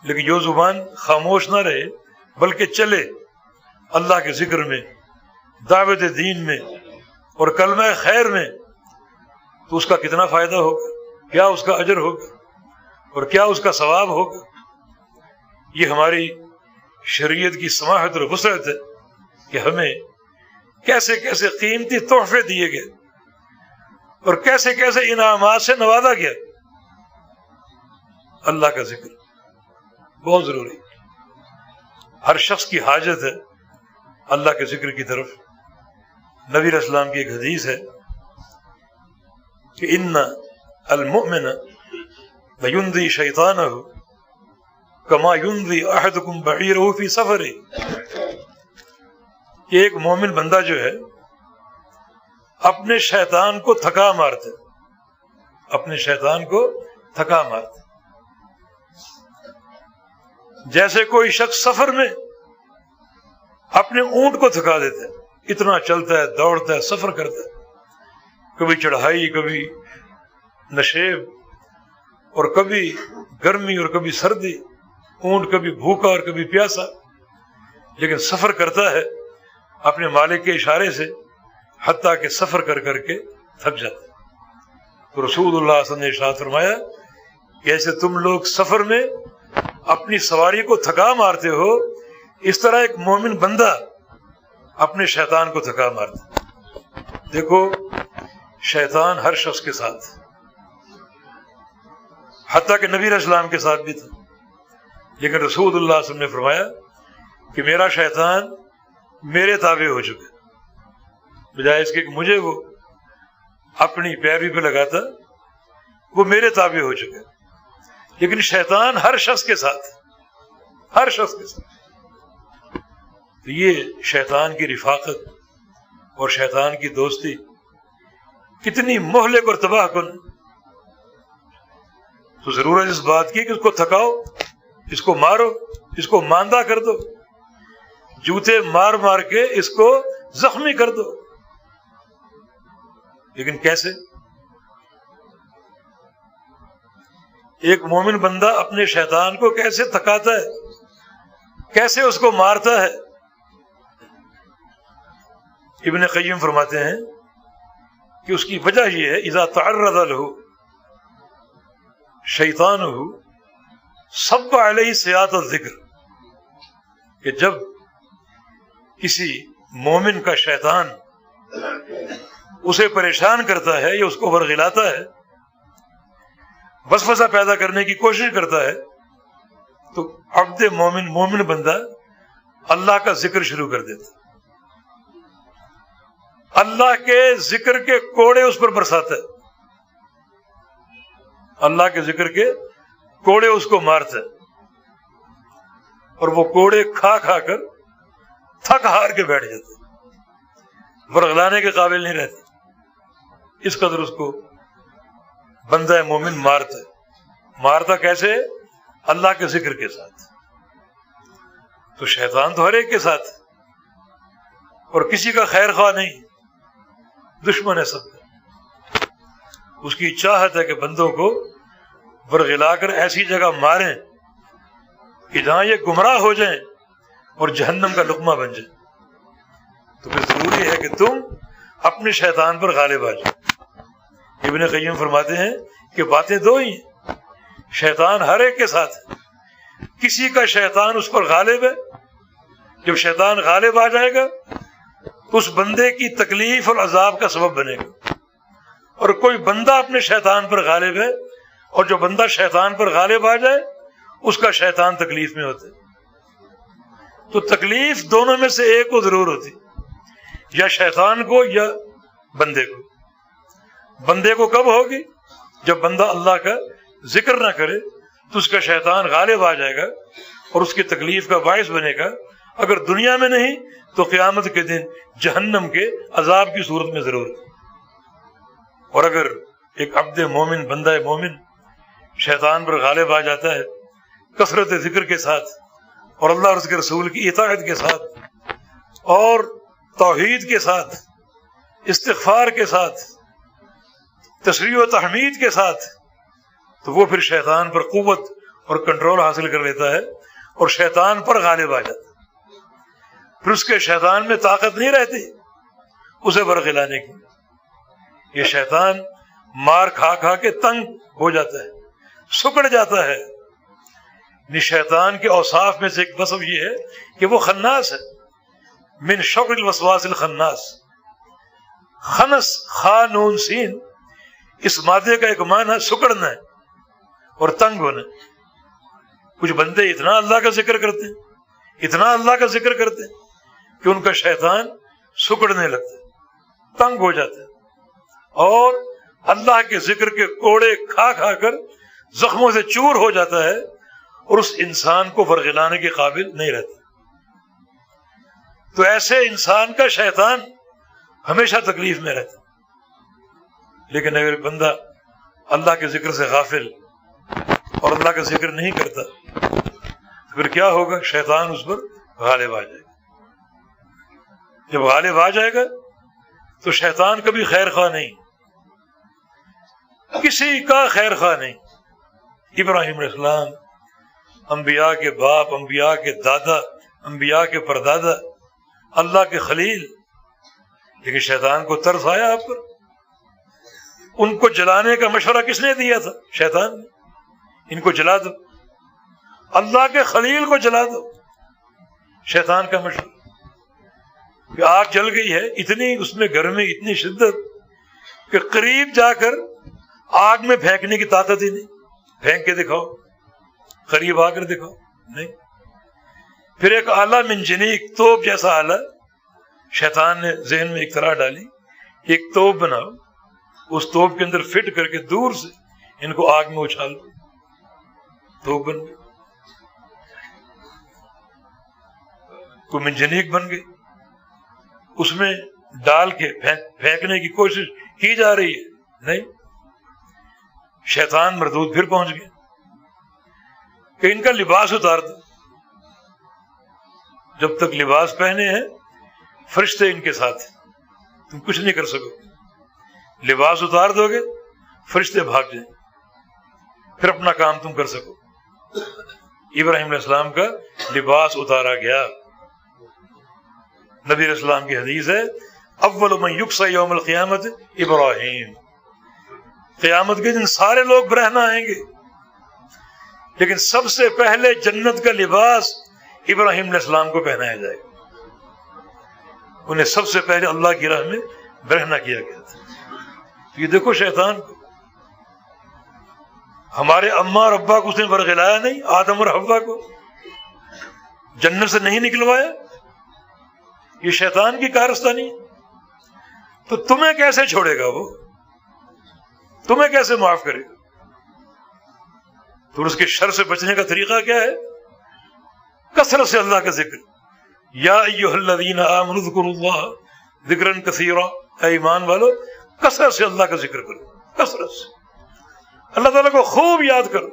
لیکن جو زبان خاموش نہ رہے بلکہ چلے اللہ کے ذکر میں، دعوت دین میں اور کلمہ خیر میں، تو اس کا کتنا فائدہ ہوگا، کیا اس کا اجر ہوگا اور کیا اس کا ثواب ہوگا. یہ ہماری شریعت کی سماحت اور وسعت ہے کہ ہمیں کیسے کیسے قیمتی تحفے دیے گئے اور کیسے کیسے انعامات سے نوازا گیا. اللہ کا ذکر بہت ضروری، ہر شخص کی حاجت ہے اللہ کے ذکر کی طرف. نبی علیہ السلام کی ایک حدیث ہے کہ ان المؤمن لینذی شیطانہ کما ینذی احدکم بعیرہ فی سفرہ، کہ ایک مومن بندہ جو ہے اپنے شیطان کو تھکا مارتا ہے، اپنے شیطان کو تھکا مارتا ہے. جیسے کوئی شخص سفر میں اپنے اونٹ کو تھکا دیتا ہے، اتنا چلتا ہے، دوڑتا ہے، سفر کرتا ہے، کبھی چڑھائی، کبھی نشیب، اور کبھی گرمی اور کبھی سردی، اونٹ کبھی بھوکا اور کبھی پیاسا، لیکن سفر کرتا ہے اپنے مالک کے اشارے سے، حتیٰ کہ سفر کر کر کے تھک جاتا ہے. تو رسول اللہ صلی اللہ علیہ وسلم نے ارشاد فرمایا کہ ایسے تم لوگ سفر میں اپنی سواری کو تھکا مارتے ہو، اس طرح ایک مومن بندہ اپنے شیطان کو تھکا مارتا ہے. دیکھو شیطان ہر شخص کے ساتھ، حتیٰ کہ نبی علیہ السلام کے ساتھ بھی تھا، لیکن رسول اللہ صلی اللہ علیہ وسلم نے فرمایا کہ میرا شیطان میرے تابع ہو چکا، بجائے اس کے کہ مجھے وہ اپنی پیروی پہ لگاتا، وہ میرے تابع ہو چکا. لیکن شیطان ہر شخص کے ساتھ، ہر شخص کے ساتھ. تو یہ شیطان کی رفاقت اور شیطان کی دوستی کتنی مہلک اور تباہ کن. تو ضرورت اس بات کی کہ اس کو تھکاؤ، اس کو مارو، اس کو ماندہ کر دو، جوتے مار مار کے اس کو زخمی کر دو. لیکن کیسے؟ ایک مومن بندہ اپنے شیطان کو کیسے تھکاتا ہے، کیسے اس کو مارتا ہے؟ ابن قیم فرماتے ہیں کہ اس کی وجہ یہ ہے اذا تعرض له شیطانہ صب علیہ سیاط الذکر، کہ جب کسی مومن کا شیطان اسے پریشان کرتا ہے یا اس کو ورغلاتا ہے، وسوسہ پیدا کرنے کی کوشش کرتا ہے، تو عبد مومن بندہ اللہ کا ذکر شروع کر دیتا، اللہ کے ذکر کے کوڑے اس پر برساتا ہے، اللہ کے ذکر کے کوڑے اس کو مارتا ہے، اور وہ کوڑے کھا کھا کر تھک ہار کے بیٹھ جاتے، ورغلانے کے قابل نہیں رہتے. اس قدر اس کو بندہ مومن مارتا کیسے؟ اللہ کے ذکر کے ساتھ. تو شیطان تو ہر ایک کے ساتھ اور کسی کا خیر خواہ نہیں، دشمن ہے سب کا. اس کی چاہت ہے کہ بندوں کو ورغلا کر ایسی جگہ ماریں کہ جہاں یہ گمراہ ہو جائیں اور جہنم کا لقمہ بن جائیں. تو پھر ضروری ہے کہ تم اپنے شیطان پر غالب آ جاؤ. ابن قیم فرماتے ہیں کہ باتیں دو ہی ہیں، شیطان ہر ایک کے ساتھ ہے، کسی کا شیطان اس پر غالب ہے. جب شیطان غالب آ جائے گا تو اس بندے کی تکلیف اور عذاب کا سبب بنے گا. اور کوئی بندہ اپنے شیطان پر غالب ہے، اور جو بندہ شیطان پر غالب آ جائے اس کا شیطان تکلیف میں ہوتا ہے. تو تکلیف دونوں میں سے ایک کو ضرور ہوتی، یا شیطان کو یا بندے کو. بندے کو کب ہوگی؟ جب بندہ اللہ کا ذکر نہ کرے تو اس کا شیطان غالب آ جائے گا اور اس کی تکلیف کا باعث بنے گا. اگر دنیا میں نہیں تو قیامت کے دن جہنم کے عذاب کی صورت میں ضرور. اور اگر ایک عبد مومن بندہ مومن شیطان پر غالب آ جاتا ہے کثرت ذکر کے ساتھ اور اللہ اور اس کے رسول کی اطاعت کے ساتھ اور توحید کے ساتھ، استغفار کے ساتھ، تسبیح و تحمید کے ساتھ، تو وہ پھر شیطان پر قوت اور کنٹرول حاصل کر لیتا ہے اور شیطان پر غالب آ جاتا ہے. پھر اس کے شیطان میں طاقت نہیں رہتی اسے ورغلانے کی. یہ شیطان مار کھا کھا کے تنگ ہو جاتا ہے، سکڑ جاتا ہے. شیطان کے اوصاف میں سے ایک وصف یہ ہے کہ وہ خناس ہے. من شر الوسواس الخناس. خنس خا نون سین، اس مادے کا ایک معنی سکڑنا ہے اور تنگ ہونا. کچھ بندے اتنا اللہ کا ذکر کرتے ہیں، اتنا اللہ کا ذکر کرتے ہیں کہ ان کا شیطان سکڑنے لگتا ہے، تنگ ہو جاتا ہے اور اللہ کے ذکر کے کوڑے کھا کھا کر زخموں سے چور ہو جاتا ہے اور اس انسان کو ورغلانے کے قابل نہیں رہتا. تو ایسے انسان کا شیطان ہمیشہ تکلیف میں رہتا. لیکن اگر بندہ اللہ کے ذکر سے غافل اور اللہ کا ذکر نہیں کرتا تو پھر کیا ہوگا؟ شیطان اس پر غالب آ جائے گا. جب غالب آ جائے گا تو شیطان کبھی خیر خواہ نہیں، کسی کا خیر خواہ نہیں. ابراہیم علیہ السلام انبیاء کے باپ، انبیاء کے دادا، انبیاء کے پردادا، اللہ کے خلیل. لیکن شیطان کو ترس آیا آپ پر. ان کو جلانے کا مشورہ کس نے دیا تھا؟ شیطان نے. ان کو جلا دو، اللہ کے خلیل کو جلا دو. شیطان کا مشورہ کہ آگ جل گئی ہے، اتنی اس میں گرمی، اتنی شدت کہ قریب جا کر آگ میں پھینکنے کی طاقت ہی نہیں. پھینک کے دکھاؤ، قریب آ کر دکھاؤ، نہیں۔ پھر ایک آلہ منجنیق، توپ جیسا آلہ شیطان نے ذہن میں اختراع ڈالی، ایک توپ بناؤ، اس توپ کے اندر فٹ کر کے دور سے ان کو آگ میں اچھال دو، توپ بن گئی، کوئی منجنیق بن گئی، اس میں ڈال کے پھینکنے کی کوشش کی جا رہی ہے، نہیں، شیطان مردود پھر پہنچ گیا کہ ان کا لباس اتار دو۔ جب تک لباس پہنے ہیں فرشتے ان کے ساتھ ہیں، تم کچھ نہیں کر سکو، لباس اتار دو گے فرشتے بھاگ جائیں، پھر اپنا کام تم کر سکو۔ ابراہیم علیہ السلام کا لباس اتارا گیا۔ نبی علیہ السلام کی حدیث ہے، اول من یکسیٰ یوم القیامت ابراہیم، قیامت کے دن سارے لوگ برہنہ آئیں گے، لیکن سب سے پہلے جنت کا لباس ابراہیم علیہ السلام کو پہنایا جائے گا۔ انہیں سب سے پہلے اللہ کی راہ میں برہنہ کیا گیا تھا۔ یہ دیکھو شیطان کو، ہمارے اماں اور ابا کو اس نے برگلایا نہیں، آدم اور حوا کو جنت سے نہیں نکلوایا، یہ شیطان کی کارستانی ہے۔ تو تمہیں کیسے چھوڑے گا وہ، تمہیں کیسے معاف کرے گا؟ تو اس کے شر سے بچنے کا طریقہ کیا ہے؟ کثرت سے اللہ کا ذکر۔ یا ایھا الذین آمنوا اذکروا اللہ ذکرا کثیرا، اے ایمان والو کثرت سے اللہ کا ذکر کرو، کثرت سے اللہ تعالیٰ کو خوب یاد کرو۔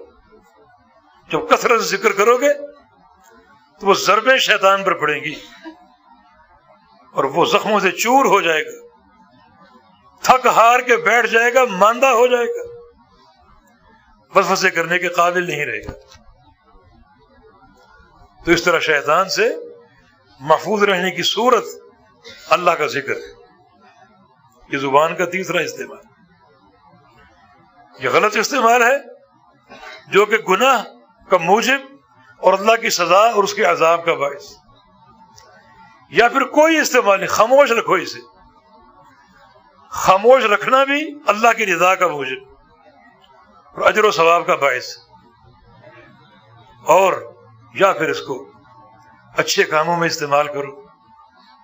جب کثرت سے ذکر کرو گے تو وہ ضربیں شیطان پر پڑیں گی اور وہ زخموں سے چور ہو جائے گا، تھک ہار کے بیٹھ جائے گا، ماندہ ہو جائے گا، وسوسے کرنے کے قابل نہیں رہے گا۔ تو اس طرح شیطان سے محفوظ رہنے کی صورت اللہ کا ذکر ہے۔ یہ زبان کا تیسرا استعمال، یہ غلط استعمال ہے جو کہ گناہ کا موجب اور اللہ کی سزا اور اس کے عذاب کا باعث۔ یا پھر کوئی استعمال نہیں، خاموش رکھو اسے، خاموش رکھنا بھی اللہ کی رضا کا موجب اور اجر و ثواب کا باعث۔ اور یا پھر اس کو اچھے کاموں میں استعمال کرو،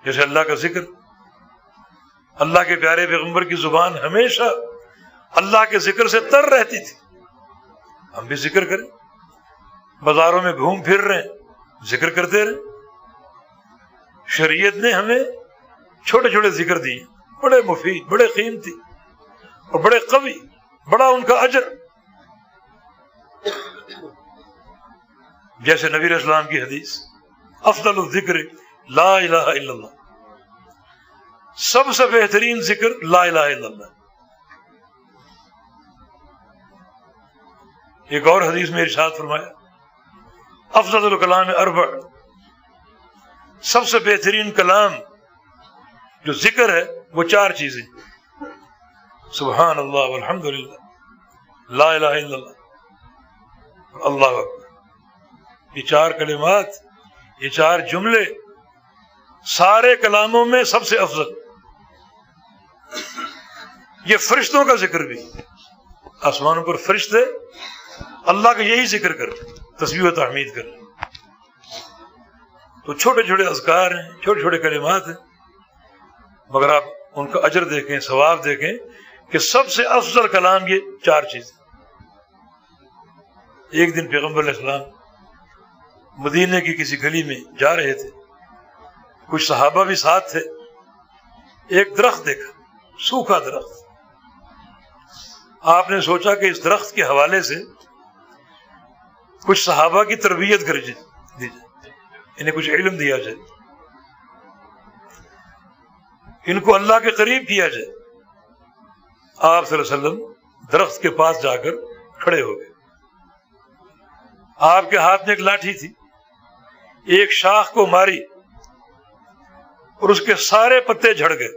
جیسے اللہ کا ذکر۔ اللہ کے پیارے پیغمبر کی زبان ہمیشہ اللہ کے ذکر سے تر رہتی تھی۔ ہم بھی ذکر کریں، بازاروں میں گھوم پھر رہے ہیں، ذکر کرتے رہیں۔ شریعت نے ہمیں چھوٹے چھوٹے ذکر دیے، بڑے مفید، بڑے قیمتی اور بڑے قوی، بڑا ان کا اجر۔ جیسے نبی علیہ السلام کی حدیث، افضل الذکر لا الہ الا اللہ، سب سے بہترین ذکر لا الہ الا اللہ۔ ایک اور حدیث میں ارشاد فرمایا، افضل الکلام اربع، سب سے بہترین کلام جو ذکر ہے وہ چار چیزیں، سبحان اللہ والحمد للہ، لا الہ الا اللہ، اللہ اکبر۔ یہ چار کلمات، یہ چار جملے سارے کلاموں میں سب سے افضل۔ یہ فرشتوں کا ذکر بھی، آسمانوں پر فرشتے اللہ کا یہی ذکر کرتے، تسبیح و تحمید کرتے۔ تو چھوٹے چھوٹے اذکار ہیں، چھوٹے چھوٹے کلمات ہیں، مگر آپ ان کا اجر دیکھیں، ثواب دیکھیں کہ سب سے افضل کلام یہ چار چیزیں۔ ایک دن پیغمبر علیہ السلام مدینے کی کسی گلی میں جا رہے تھے، کچھ صحابہ بھی ساتھ تھے۔ ایک درخت دیکھا، سوکھا درخت۔ آپ نے سوچا کہ اس درخت کے حوالے سے کچھ صحابہ کی تربیت کر دی جائے، انہیں کچھ علم دیا جائے، ان کو اللہ کے قریب کیا جائے۔ آپ صلی اللہ علیہ وسلم درخت کے پاس جا کر کھڑے ہو گئے۔ آپ کے ہاتھ میں ایک لاٹھی تھی، ایک شاخ کو ماری اور اس کے سارے پتے جھڑ گئے،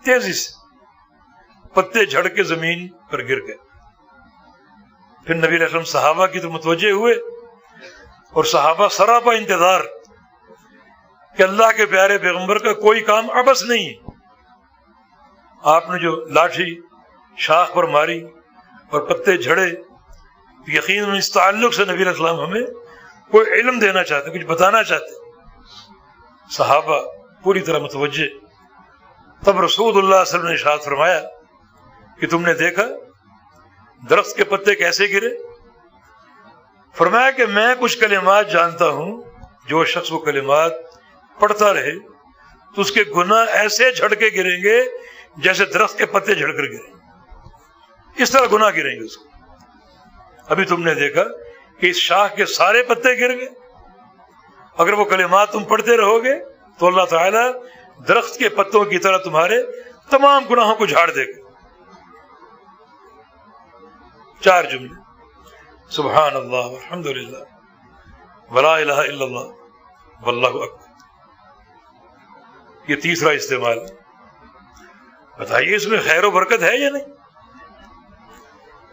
تیزی سے پتے جھڑ کے زمین پر گر گئے۔ پھر نبی علیہ السلام صحابہ کی تو متوجہ ہوئے، اور صحابہ سراپا انتظار کہ اللہ کے پیارے پیغمبر کا کوئی کام عبث نہیں ہے۔ آپ نے جو لاٹھی شاخ پر ماری اور پتے جھڑے، یقیناً اس تعلق سے نبی علیہ السلام ہمیں کوئی علم دینا چاہتے، کچھ بتانا چاہتے۔ صحابہ پوری طرح متوجہ۔ تب رسول اللہ صلی اللہ علیہ وسلم نے ارشاد فرمایا کہ تم نے دیکھا درخت کے پتے کیسے گرے؟ فرمایا کہ میں کچھ کلمات جانتا ہوں، جو شخص وہ کلمات پڑھتا رہے تو اس کے گناہ ایسے جھڑ کے گریں گے جیسے درخت کے پتے جھڑ کر گریں، اس طرح گناہ گریں گے اس کو۔ ابھی تم نے دیکھا کہ اس شاخ کے سارے پتے گر گئے۔ اگر وہ کلمات تم پڑھتے رہو گے تو اللہ تعالیٰ درخت کے پتوں کی طرح تمہارے تمام گناہوں کو جھاڑ دے گا۔ 4 جملے، سبحان اللہ والحمد للہ ولا الہ الا اللہ واللہ اکبر، یہ تیسرا استعمال۔ بتائیے اس میں خیر و برکت ہے یا نہیں؟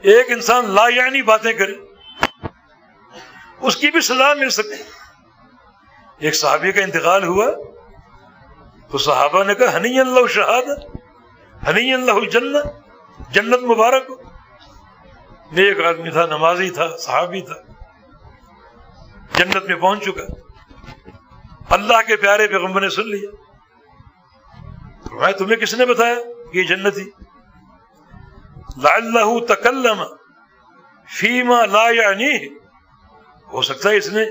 ایک انسان لا یعنی باتیں کرے اس کی بھی سزا مل سکتی۔ ایک صحابی کا انتقال ہوا تو صحابہ نے کہا ہنی اللہ شہادت، ہنی اللہ الجنہ، جنت مبارک ہو۔ نیک آدمی تھا، نمازی تھا، صحابی تھا، جنت میں پہنچ چکا۔ اللہ کے پیارے پیغمبر نے سن لیا۔ فرمایا تمہیں کس نے بتایا کہ یہ جنتی؟ لعلہ تکلم فیما لا یعنیہ، ہو سکتا ہے اس نے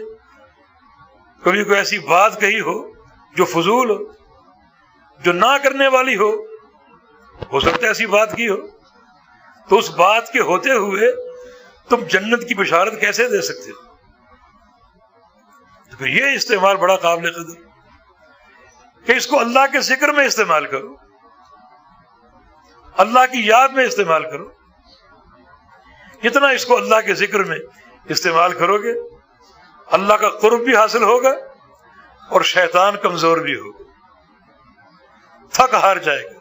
کبھی کوئی ایسی بات کہی ہو جو فضول ہو، جو نہ کرنے والی ہو سکتا ہے ایسی بات کی ہو، تو اس بات کے ہوتے ہوئے تم جنت کی بشارت کیسے دے سکتے ہو؟ تو پھر یہ استعمال بڑا قابل قدر کہ اس کو اللہ کے ذکر میں استعمال کرو، اللہ کی یاد میں استعمال کرو۔ جتنا اس کو اللہ کے ذکر میں استعمال کرو گے اللہ کا قرب بھی حاصل ہوگا اور شیطان کمزور بھی ہوگا، تھک ہار جائے گا۔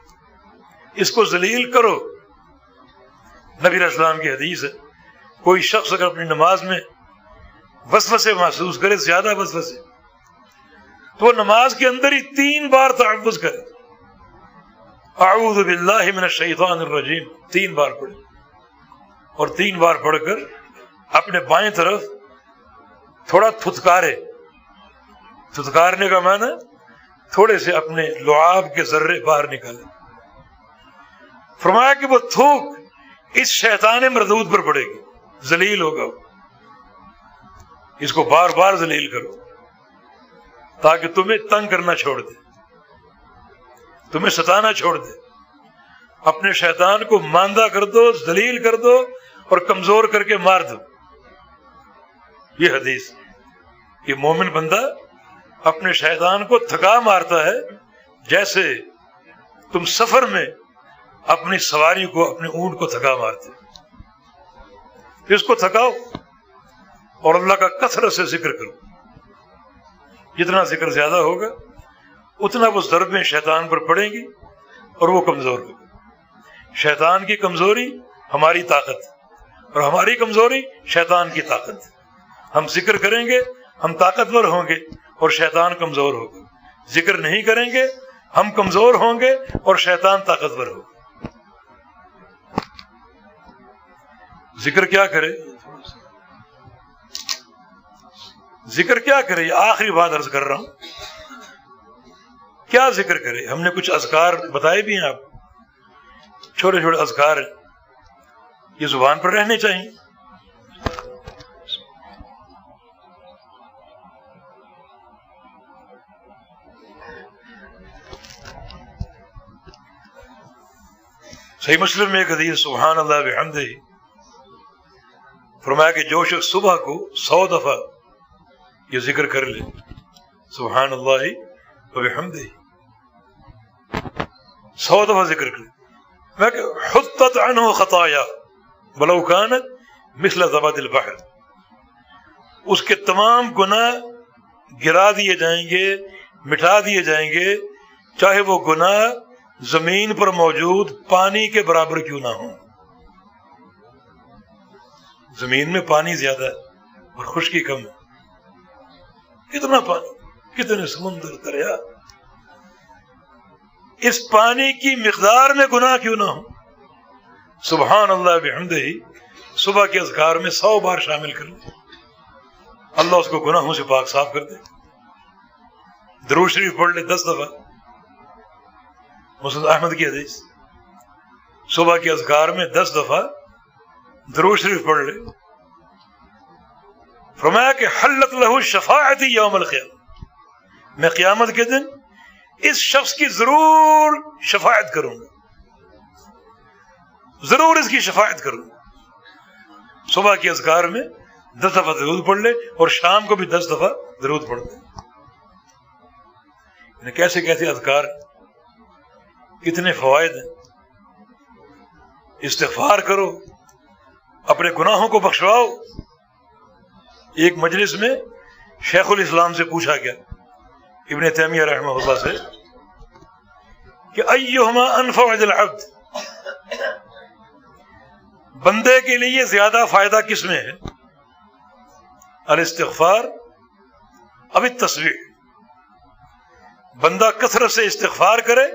اس کو ذلیل کرو۔ نبی علیہ السلام کی حدیث ہے، کوئی شخص اگر اپنی نماز میں وسوسے محسوس کرے، زیادہ وسوسے، تو وہ نماز کے اندر ہی 3 بار تعوذ کرے، اعوذ باللہ من الشیطان الرجیم، 3 بار پڑھے، اور 3 بار پڑھ کر اپنے بائیں طرف تھوڑا تھتکارے۔ تھتکارنے کا معنی تھوڑے سے اپنے لعاب کے ذرے باہر نکالے۔ فرمایا کہ وہ تھوک اس شیطان مردود پر پڑے گی، ذلیل ہوگا وہ۔ اس کو بار بار ذلیل کرو تاکہ تمہیں تنگ کرنا چھوڑ دے، تمہیں ستانا چھوڑ دے۔ اپنے شیطان کو ماندہ کر دو، ذلیل کر دو اور کمزور کر کے مار دو۔ یہ حدیث، یہ مومن بندہ اپنے شیطان کو تھکا مارتا ہے جیسے تم سفر میں اپنی سواری کو، اپنے اونٹ کو تھکا مارتے۔ اس کو تھکاؤ اور اللہ کا کثرت سے ذکر کرو۔ جتنا ذکر زیادہ ہوگا اتنا وہ ضربیں شیطان پر پڑیں گی اور وہ کمزور ہوگا۔ شیطان کی کمزوری ہماری طاقت اور ہماری کمزوری شیطان کی طاقت۔ ہم ذکر کریں گے ہم طاقتور ہوں گے اور شیطان کمزور ہوگا، ذکر نہیں کریں گے ہم کمزور ہوں گے اور شیطان طاقتور ہوگا۔ ذکر کیا کرے؟ ذکر کیا کرے؟ یہ آخری بات عرض کر رہا ہوں، کیا ذکر کرے؟ ہم نے کچھ اذکار بتائے بھی ہیں آپ، چھوٹے چھوٹے اذکار ہیں، یہ زبان پر رہنے چاہیے۔ صحیح مسلم میں ایک حدیث، سبحان اللہ بحمدہ، فرمایا کہ جو شخص صبح کو 100 دفعہ یہ ذکر کر لے، سبحان اللہ وبحمدہ، 100 دفعہ ذکر کر لے، میں کہ حطت عنہ خطایا ولو کانت مثل زبد البحر، اس کے تمام گناہ گرا دیے جائیں گے، مٹا دیے جائیں گے، چاہے وہ گناہ زمین پر موجود پانی کے برابر کیوں نہ ہوں۔ زمین میں پانی زیادہ ہے اور خشکی کم ہے، کتنا پانی، کتنے سمندر، دریا، اس پانی کی مقدار میں گناہ کیوں نہ ہو۔ سبحان اللہ بحمدہ صبح کے اذکار میں 100 بار شامل کر لے، اللہ اس کو گناہوں سے پاک صاف کر دے۔ درود شریف پڑھ لے 10 دفعہ، مسند احمد کی حدیث، صبح کے اذکار میں 10 دفعہ درود شریف پڑھ لے، فرمایا کہ حلت لہ شفاعتی یوم القیامہ، میں قیامت کے دن اس شخص کی ضرور شفاعت کروں گا، ضرور اس کی شفاعت کروں گا۔ صبح کے اذکار میں 10 دفعہ درود پڑھ لے اور شام کو بھی 10 دفعہ درود پڑھ لے۔ کیسے کیسے اذکار، کتنے فوائد ہیں۔ استغفار کرو، اپنے گناہوں کو بخشواؤ۔ ایک مجلس میں شیخ الاسلام سے پوچھا گیا، ابن تیمیہ رحمہ اللہ سے، کہ ایہما انفع للعبد، بندے کے لیے زیادہ فائدہ کس میں ہے، الاستغفار اب التسبیح، بندہ کثرت سے استغفار کرے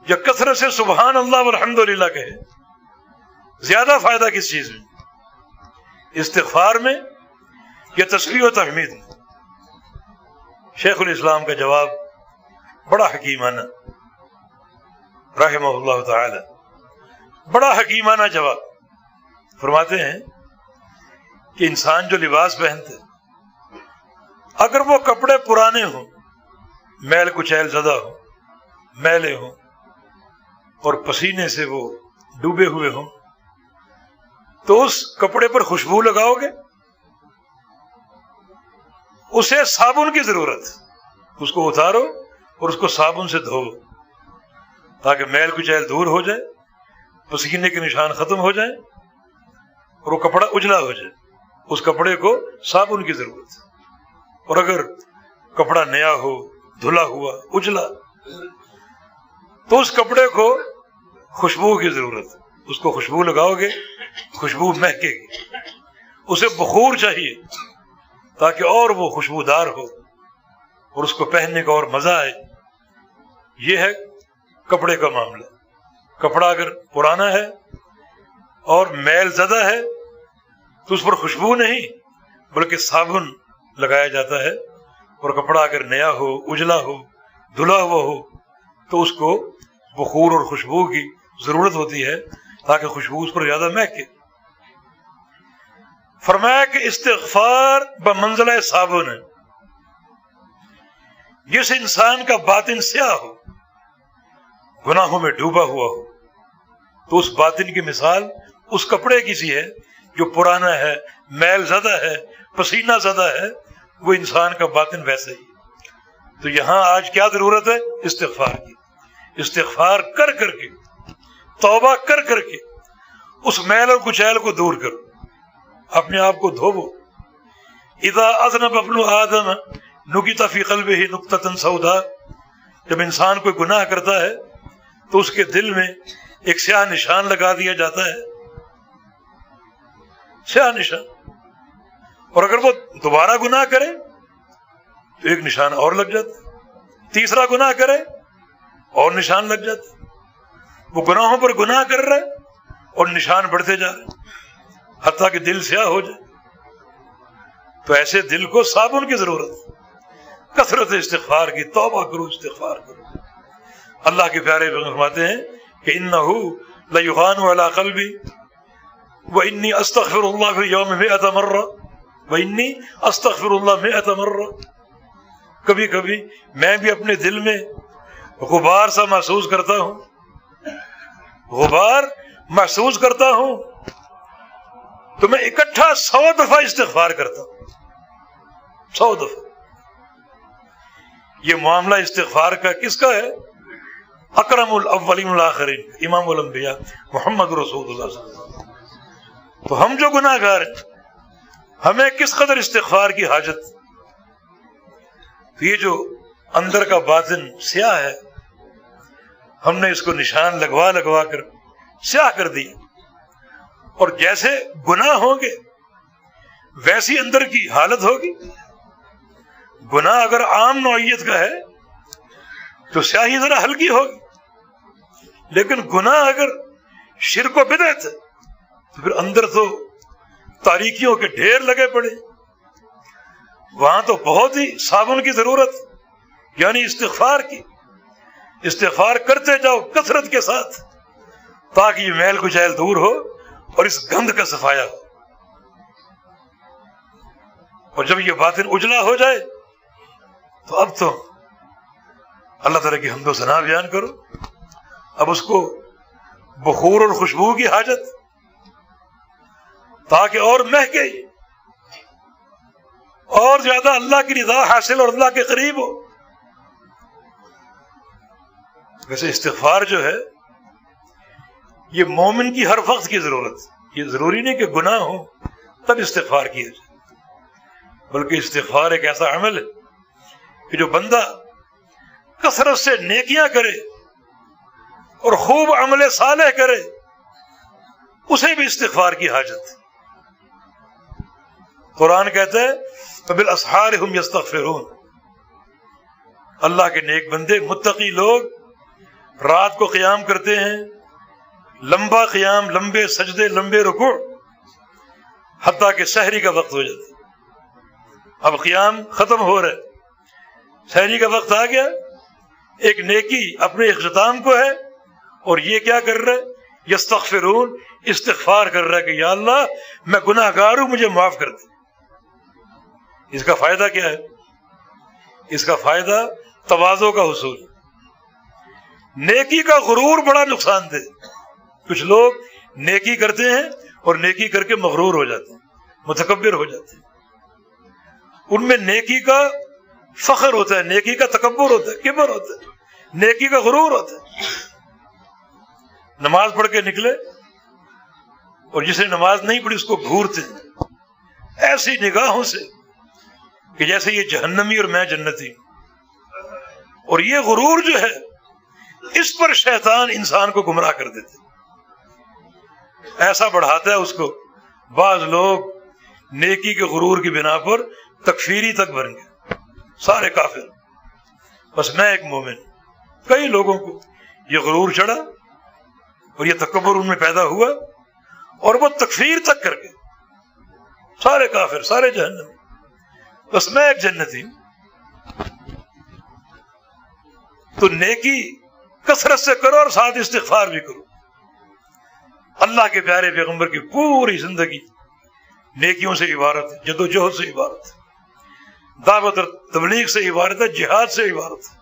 یا کثرت سے سبحان اللہ والحمد للہ کہے، زیادہ فائدہ کس چیز میں، استغفار میں یا تسبیح و تحمید میں؟ شیخ الاسلام کا جواب بڑا حکیمانہ، رحمہ اللہ تعالی، بڑا حکیمانہ جواب۔ فرماتے ہیں کہ انسان جو لباس پہنتے، اگر وہ کپڑے پرانے ہوں، میل کچیل زدہ ہوں، میلے ہوں اور پسینے سے وہ ڈوبے ہوئے ہوں، تو اس کپڑے پر خوشبو لگاؤ گے؟ اسے صابن کی ضرورت، اس کو اتارو اور اس کو صابن سے دھو تاکہ میل کچیل دور ہو جائے، پسینے کے نشان ختم ہو جائیں اور وہ کپڑا اجلا ہو جائے۔ اس کپڑے کو صابن کی ضرورت ہے۔ اور اگر کپڑا نیا ہو، دھلا ہوا، اجلا، تو اس کپڑے کو خوشبو کی ضرورت ہے، اس کو خوشبو لگاؤ گے، خوشبو مہکے گی، اسے بخور چاہیے تاکہ اور وہ خوشبودار ہو اور اس کو پہننے کا اور مزہ آئے۔ یہ ہے کپڑے کا معاملہ۔ کپڑا اگر پرانا ہے اور میل زدہ ہے تو اس پر خوشبو نہیں بلکہ صابن لگایا جاتا ہے، اور کپڑا اگر نیا ہو، اجلا ہو، دھلا ہوا ہو تو اس کو بخور اور خوشبو کی ضرورت ہوتی ہے تاکہ خوشبو اس پر زیادہ مہکے۔ فرمایا کہ استغفار بمنزلہ صابن ہے۔ جس انسان کا باطن سیاہ ہو، گناہوں میں ڈوبا ہوا ہو، تو اس باطن کی مثال اس کپڑے کی سی ہے جو پرانا ہے، میل زدہ ہے، پسینہ زدہ ہے، وہ انسان کا باطن ویسے ہی۔ تو یہاں آج کیا ضرورت ہے؟ استغفار کی۔ استغفار کر کر کے، توبہ کر کر کے اس میل اور کچیل کو دور کرو، اپنے آپ کو دھوو۔ اذا اذنب ابن آدم نکت فی قلبہ نکتۃ سوداء، جب انسان کوئی گناہ کرتا ہے تو اس کے دل میں ایک سیاہ نشان لگا دیا جاتا ہے، سیاہ نشان۔ اور اگر وہ دوبارہ گناہ کرے تو ایک نشان اور لگ جاتا ہے، تیسرا گناہ کرے اور نشان لگ جاتا ہے۔ وہ گناہوں پر گناہ کر رہا ہے اور نشان بڑھتے جا رہے ہیں حتیٰ کہ دل سیاہ ہو جائے۔ تو ایسے دل کو صابن کی ضرورت ہے، کثرت استغفار کی، توبہ کرو، استغفار کرو۔ اللہ کے پیارے فرماتے ہیں کہ انہ لیغان علی قلبی وانی استغفر اللہ فی یوم 100 مرہ وانی استغفر اللہ 100 مرہ۔ کبھی کبھی میں بھی اپنے دل میں غبار سا محسوس کرتا ہوں، غبار محسوس کرتا ہوں تو میں اکٹھا 100 دفعہ استغفار کرتا ہوں، 100 دفعہ۔ یہ معاملہ استغفار کا کس کا ہے؟ اکرم الاولین والآخرین، امام الانبیاء محمد رسول اللہ صلی اللہ علیہ وسلم۔ تو ہم جو گناہ گار ہیں، ہمیں کس قدر استغفار کی حاجت۔ تو یہ جو اندر کا باطن سیاہ ہے، ہم نے اس کو نشان لگوا لگوا کر سیاہ کر دیا، اور جیسے گناہ ہوں گے ویسی اندر کی حالت ہوگی۔ گناہ اگر عام نوعیت کا ہے تو سیاہی ذرا ہلکی ہوگی، لیکن گناہ اگر شرک و بدعت ہے تو پھر اندر تو تاریکیوں کے ڈھیر لگے پڑے، وہاں تو بہت ہی صابن کی ضرورت، یعنی استغفار کی. استغفار کرتے جاؤ کثرت کے ساتھ تاکہ یہ میل کچیل دور ہو اور اس گند کا صفایا ہو. اور جب یہ باطن اجلا ہو جائے تو اب تو اللہ تعالیٰ کی حمد و ثنا بیان کرو. اب اس کو بخور اور خوشبو کی حاجت، تاکہ اور مہکے، اور زیادہ اللہ کی رضا حاصل اور اللہ کے قریب ہو. ویسے استغفار جو ہے یہ مومن کی ہر وقت کی ضرورت. یہ ضروری نہیں کہ گناہ ہو تب استغفار کیا جائے، بلکہ استغفار ایک ایسا عمل ہے کہ جو بندہ کثرت سے نیکیاں کرے اور خوب عمل صالح کرے اسے بھی استغفار کی حاجت. قرآن کہتا ہے فبالاسحار هم یستغفرون. اللہ کے نیک بندے متقی لوگ رات کو قیام کرتے ہیں، لمبا قیام، لمبے سجدے، لمبے رکوع، حتیٰ کہ سحری کا وقت ہو جاتا ہے. اب قیام ختم ہو رہا ہے، سحری کا وقت آ گیا. ایک نیکی اپنے اختتام کو ہے اور یہ کیا کر رہا ہے؟ یستغفرون، استغفار کر رہا ہے کہ یا اللہ میں گناہ گار ہوں، مجھے معاف کر دے. اس کا فائدہ کیا ہے؟ اس کا فائدہ تواضع کا حصول. نیکی کا غرور بڑا نقصان دہ. کچھ لوگ نیکی کرتے ہیں اور نیکی کر کے مغرور ہو جاتے ہیں، متکبر ہو جاتے ہیں. ان میں نیکی کا فخر ہوتا ہے، نیکی کا تکبر ہوتا ہے، کبر ہوتا ہے، نیکی کا غرور ہوتا ہے. نماز پڑھ کے نکلے اور جسے نماز نہیں پڑھی اس کو گھورتے ہیں ایسی نگاہوں سے کہ جیسے یہ جہنمی اور میں جنتی. اور یہ غرور جو ہے اس پر شیطان انسان کو گمراہ کر دیتے، ایسا بڑھاتا ہے اس کو. بعض لوگ نیکی کے غرور کی بنا پر تکفیری تک بن گئے، سارے کافر، بس میں ایک مومن. کئی لوگوں کو یہ غرور چڑھا اور یہ تکبر ان میں پیدا ہوا اور وہ تکفیر تک کر گئے، سارے کافر، سارے جہنم، بس میں ایک جنتی. تو نیکی کثرت سے کرو اور ساتھ استغفار بھی کرو. اللہ کے پیارے پیغمبر کی پوری زندگی نیکیوں سے عبارت ہے، جدوجہد سے عبارت ہے، دعوت اور تبلیغ سے عبارت ہے، جہاد سے عبارت ہے،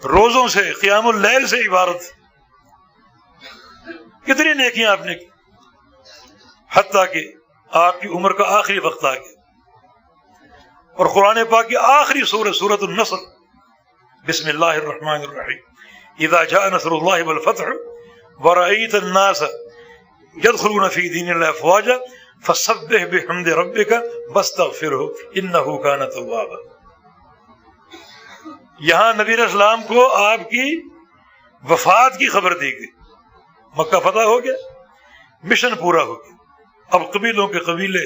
روزوں سے، قیام اللیل سے عبارت ہے. کتنی نیکیاں آپ نے کی، حتیٰ کہ آپ کی عمر کا آخری وقت آ گیا اور قرآن پاک کی آخری سورۃ، سورۃ النصر، بسم اللہ الرحمن الرحیم، اذا جاء نصر اللہ والفتح ورأیت الناس يدخلون فی دین اللہ افواجا فسبح بحمد ربک واستغفرہ انہ کان توابا. یہاں نبی علیہ السلام کو آپ کی وفات کی خبر دی گئی، مکہ فتح ہو گیا، مشن پورا ہو گیا. اب قبیلوں کے قبیلے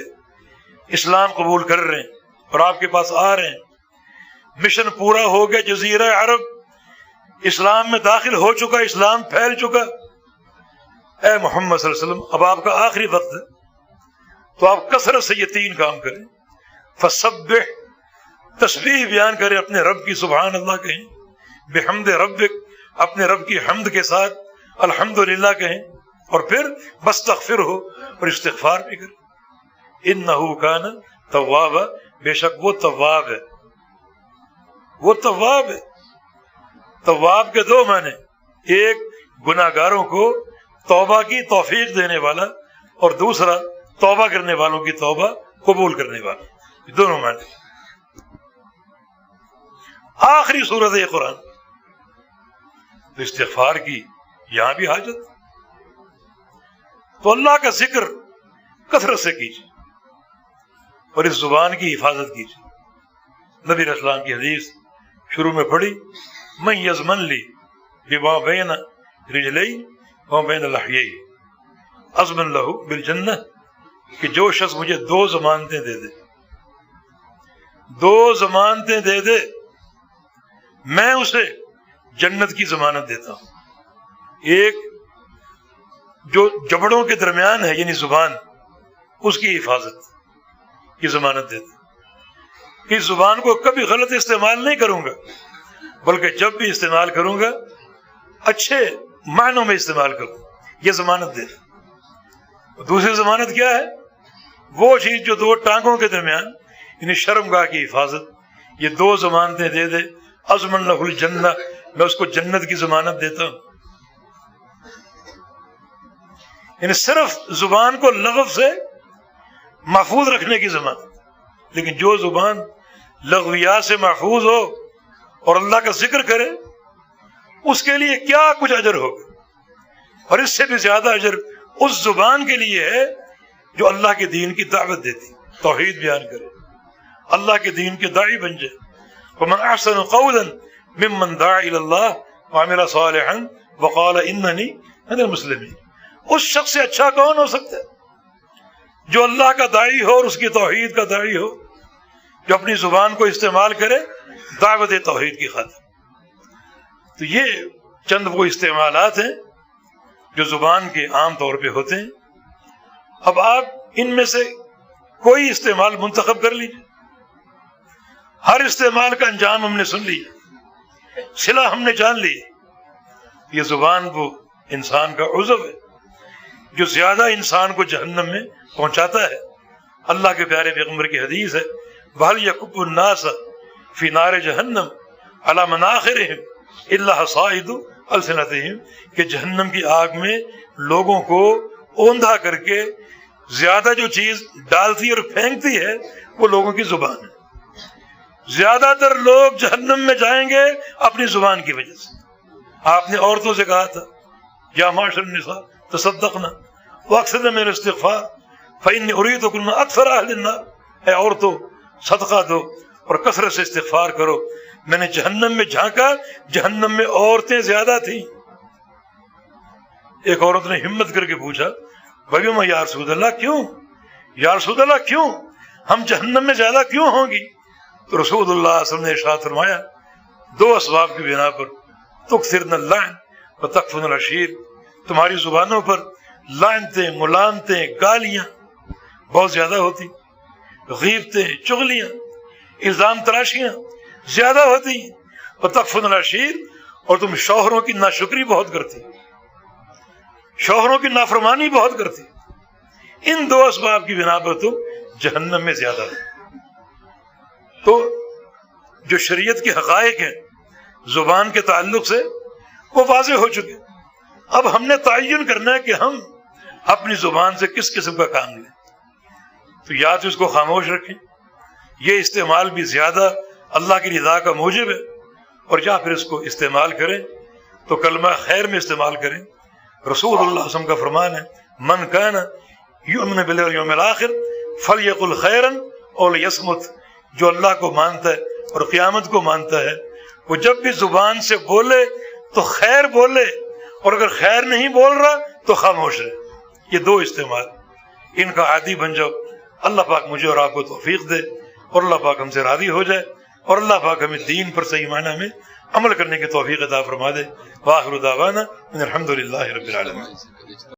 اسلام قبول کر رہے ہیں اور آپ کے پاس آ رہے ہیں. مشن پورا ہو گیا، جزیرہ عرب اسلام میں داخل ہو چکا، اسلام پھیل چکا. اے محمد صلی اللہ علیہ وسلم اب آپ کا آخری وقت ہے تو آپ کثرت سے یہ تین کام کریں. فسبح، تسبیح بیان کریں اپنے رب کی، سبحان اللہ کہیں، بحمد ربک، اپنے رب کی حمد کے ساتھ الحمدللہ کہیں، اور پھر واستغفرہ، اور استغفار بھی کریں. انہ کان توابا، بے شک وہ تواب ہے، وہ تواب ہے. تواب کے دو معنی، ایک گناہ گاروں کو توبہ کی توفیق دینے والا اور دوسرا توبہ کرنے والوں کی توبہ قبول کرنے والا، یہ دونوں معنی. آخری سورت ہے قرآن، تو استغفار کی یہاں بھی حاجت. تو اللہ کا ذکر کثرت سے کیجیے اور اس زبان کی حفاظت کیجیے. نبی علیہ السلام کی حدیث شروع میں پڑھی، من یضمن لی بما بین رجلی وما بین لحیی اضمن لہ بالجنہ، کہ جو شخص مجھے دو ضمانتیں دے دے، دو ضمانتیں دے دے، میں اسے جنت کی ضمانت دیتا ہوں. ایک جو جبڑوں کے درمیان ہے یعنی زبان، اس کی حفاظت کی ضمانت دیتے کہ اس زبان کو کبھی غلط استعمال نہیں کروں گا، بلکہ جب بھی استعمال کروں گا اچھے معنوں میں استعمال کروں، یہ ضمانت دے۔ دوسری ضمانت کیا ہے؟ وہ چیز جو دو ٹانگوں کے درمیان یعنی شرمگاہ کی حفاظت، یہ دو ضمانتیں دے دے، اضمن لہ الجنہ، میں اس کو جنت کی ضمانت دیتا ہوں۔ یعنی صرف زبان کو لغو سے محفوظ رکھنے کی ضمانت، لیکن جو زبان لغویات سے محفوظ ہو اور اللہ کا ذکر کرے اس کے لیے کیا کچھ اجر ہوگا، اور اس سے بھی زیادہ اجر اس زبان کے لیے ہے جو اللہ کے دین کی دعوت دیتی، توحید بیان کرے، اللہ کے دین کے داعی بن جائے۔ ومن احسن قولا ممن دعا الى اللہ وعمل صالحا وقال اننی من المسلمین۔ اس شخص سے اچھا کون ہو سکتا ہے جو اللہ کا داعی ہو اور اس کی توحید کا داعی ہو، جو اپنی زبان کو استعمال کرے دعوت توحید کی خاطر۔ تو یہ چند وہ استعمالات ہیں جو زبان کے عام طور پہ ہوتے ہیں۔ اب آپ ان میں سے کوئی استعمال منتخب کر لیجیے، ہر استعمال کا انجام ہم نے سن لیا، صلہ ہم نے جان لی۔ یہ زبان وہ انسان کا عضو ہے جو زیادہ انسان کو جہنم میں پہنچاتا ہے۔ اللہ کے پیارے پیغمبر کی حدیث ہے وَهَلْ يَكُبُّ النَّاسَ فِي نَارِ جَهَنَّمَ عَلَى مَنَاخِرِهِمْ إِلَّا حَصَائِدُ أَلْسِنَتِهِمْ کہ جہنم کی آگ میں لوگوں کو اوندھا کر کے زیادہ جو چیز ڈالتی اور پھینکتی ہے وہ لوگوں کی زبان ہے۔ زیادہ تر لوگ جہنم میں جائیں گے اپنی زبان کی وجہ سے۔ آپ نے عورتوں سے کہا تھا یا معاشر النساء تصدقنا واکثرن من الاستغفار فإني أريدكن أكثر أهل النار۔ اے عورتوں صدقہ دو اور کثرت سے استغفار کرو، میں نے جہنم میں جھانکا، جہنم میں عورتیں زیادہ تھیں۔ ایک عورت نے ہمت کر کے پوچھا بھائی یا رسول اللہ کیوں، یا رسول اللہ کیوں، ہم جہنم میں زیادہ کیوں ہوں گی؟ تو رسول اللہ صلی اللہ علیہ وسلم نے ارشاد فرمایا دو اسباب کی بنا پر، تکثرن اللعن وتکفرن العشیر، تمہاری زبانوں پر لعنتیں، ملامتیں، گالیاں بہت زیادہ ہوتی، غیبتیں، چغلیاں، الزام تراشیاں زیادہ ہوتی، وتکفرن العشیر، اور تم شوہروں کی ناشکری بہت کرتی، شوہروں کی نافرمانی بہت کرتی۔ ان دو اسباب کی بنا پر تم جہنم میں زیادہ ہو۔ تو جو شریعت کے حقائق ہیں زبان کے تعلق سے وہ واضح ہو چکے، اب ہم نے تعین کرنا ہے کہ ہم اپنی زبان سے کس قسم کا کام لیں۔ تو یا تو اس کو خاموش رکھیں، یہ استعمال بھی زیادہ اللہ کی رضا کا موجب ہے، اور یا پھر اس کو استعمال کریں تو کلمہ خیر میں استعمال کریں۔ رسول اللہ صلی اللہ علیہ وسلم کا فرمان ہے من کان یؤمن باللہ والیوم الآخر فلیقل خیرا او لیصمت، جو اللہ کو مانتا ہے اور قیامت کو مانتا ہے وہ جب بھی زبان سے بولے تو خیر بولے، اور اگر خیر نہیں بول رہا تو خاموش رہے۔ یہ دو استعمال، ان کا عادی بن جاؤ۔ اللہ پاک مجھے اور آپ کو توفیق دے، اور اللہ پاک ہم سے راضی ہو جائے، اور اللہ پاک ہمیں دین پر صحیح معنی میں عمل کرنے کی توفیق عطا فرما دے۔ وآخر دعوانا ان الحمد للہ رب العالمین۔